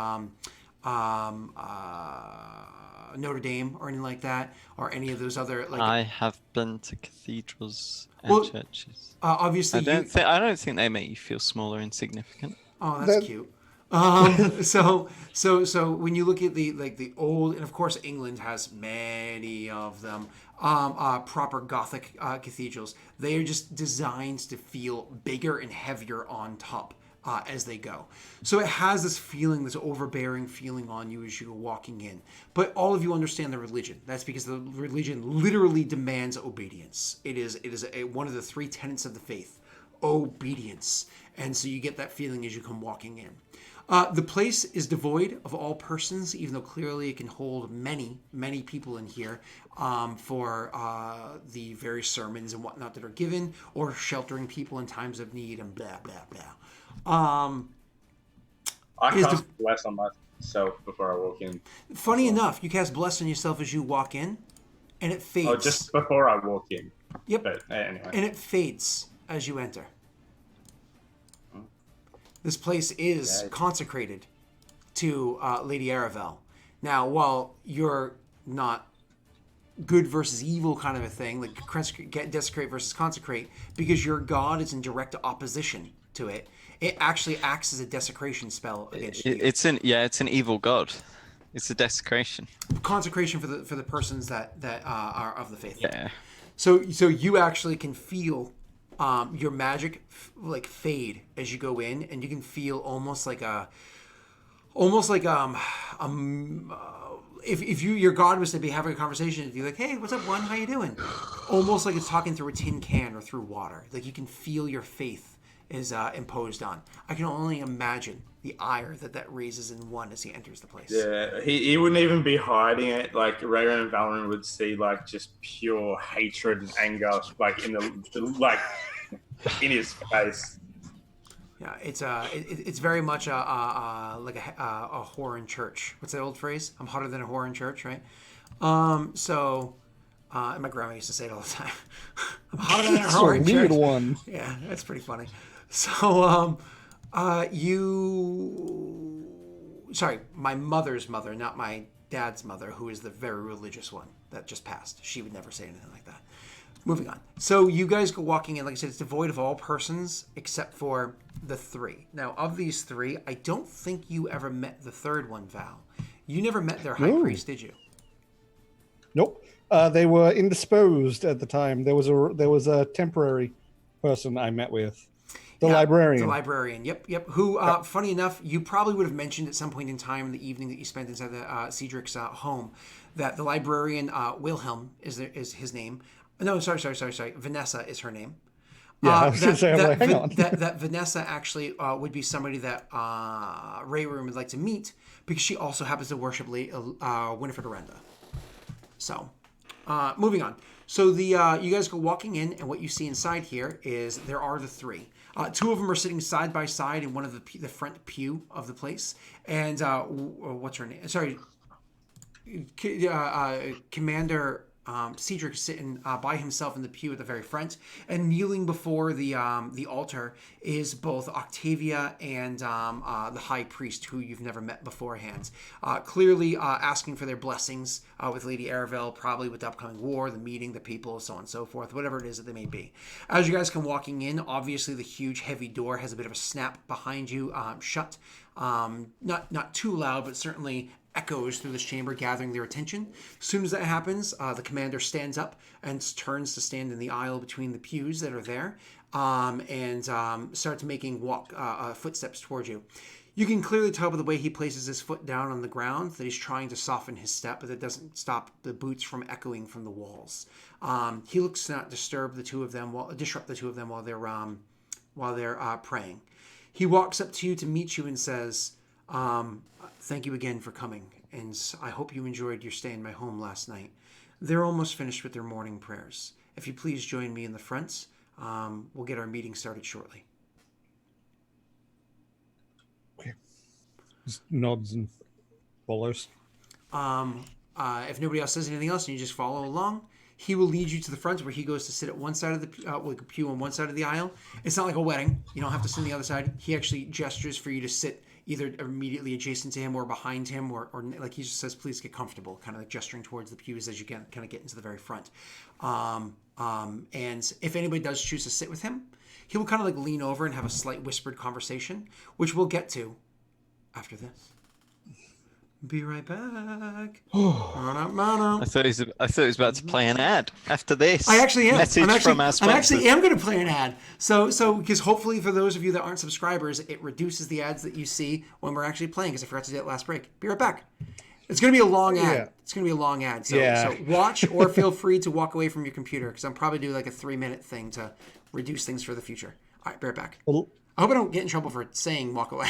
Notre Dame or anything like that, or any of those other like. I have been to cathedrals and churches. Obviously, I don't think they make you feel small or insignificant. Oh, that's cute. So when you look at the old, and of course England has many of them, proper Gothic cathedrals. They are just designed to feel bigger and heavier on top as they go. So it has this feeling, this overbearing feeling on you as you're walking in. But all of you understand the religion. That's because the religion literally demands obedience. It is one of the three tenets of the faith: obedience. And so you get that feeling as you come walking in. The place is devoid of all persons, even though clearly it can hold many, many people in here for the various sermons and whatnot that are given, or sheltering people in times of need, and blah, blah, blah. I cast bless on myself before I walk in. Funny enough, you cast bless on yourself as you walk in, and it fades. Oh, just before I walk in. Yep. But anyway. And it fades as you enter. This place is consecrated to Lady Aravel. Now, while you're not good versus evil kind of a thing, like desecrate versus consecrate, because your god is in direct opposition to it, it actually acts as a desecration spell against you. It's an evil god. It's a desecration. Consecration for the persons that are of the faith. Yeah. So you actually can feel your magic like fade as you go in, and you can feel almost like if your god was to be having a conversation and be like, "Hey, what's up, one? How you doing?" Almost like it's talking through a tin can or through water. Like you can feel your faith is imposed on. I can only imagine the ire that raises in one as he enters the place. Yeah, he wouldn't even be hiding it. Like Wherein and Valorant would see like just pure hatred and anger, like in the in his face. Yeah, it's very much like a whore in church. What's that old phrase? I'm hotter than a whore in church, right? And my grandma used to say it all the time. I'm hotter than a whore in church. One. Yeah, that's pretty funny. So, my mother's mother, not my dad's mother, who is the very religious one that just passed. She would never say anything like that. Moving on. So you guys go walking in, like I said, it's devoid of all persons except for the three. Now, of these three, I don't think you ever met the third one, Val. You never met their high priest, did you? Nope. They were indisposed at the time. There was a temporary person I met with. The librarian. The librarian, yep. Who, funny enough, you probably would have mentioned at some point in time in the evening that you spent inside the Cedric's home, that the librarian, Wilhelm is his name. No, sorry. Vanessa is her name. Yeah, I was going to say, hang on. That Vanessa actually would be somebody that Ray Room would like to meet, because she also happens to worship Winifred Arenda. So, moving on. So you guys go walking in, and what you see inside here is there are the three. Two of them are sitting side by side in one of the front pew of the place. And what's her name? Sorry, Commander Cedric sitting by himself in the pew at the very front, and kneeling before the altar is both Octavia and the High Priest, who you've never met beforehand. Clearly asking for their blessings with Lady Aravel, probably with the upcoming war, the meeting, the people, so on and so forth, whatever it is that they may be. As you guys come walking in, obviously the huge heavy door has a bit of a snap behind you, shut. Not too loud, but certainly echoes through this chamber, gathering their attention. As soon as that happens, the commander stands up and turns to stand in the aisle between the pews that are there, and starts making footsteps towards you. You can clearly tell by the way he places his foot down on the ground that he's trying to soften his step, but that doesn't stop the boots from echoing from the walls. He looks to not disrupt the two of them while they're praying. He walks up to you to meet you and says, "Thank you again for coming, and I hope you enjoyed your stay in my home last night. They're almost finished with their morning prayers. If you please join me in the front, we'll get our meeting started shortly. Okay. Just nods and follows. If nobody else says anything else and you just follow along, he will lead you to the front where he goes to sit at one side of the like a pew on one side of the aisle. It's not like a wedding. You don't have to sit on the other side. He actually gestures for you to sit either immediately adjacent to him or behind him, or like he just says, please get comfortable, kind of like gesturing towards the pews as you kind of get into the very front. And if anybody does choose to sit with him, he will kind of like lean over and have a slight whispered conversation, which we'll get to after this. Be right back. I thought he was about to play an ad after this. I actually am. Message from our I actually sponsors. am going to play an ad. So because hopefully for those of you that aren't subscribers, it reduces the ads that you see when we're actually playing. Because I forgot to do that last break. Be right back. It's going to be a long ad. Yeah. It's going to be a long ad. So, Yeah. so watch or feel free to walk away from your computer because I'm probably doing like a 3-minute thing to reduce things for the future. All right, be right back. Well, I hope I don't get in trouble for saying walk away.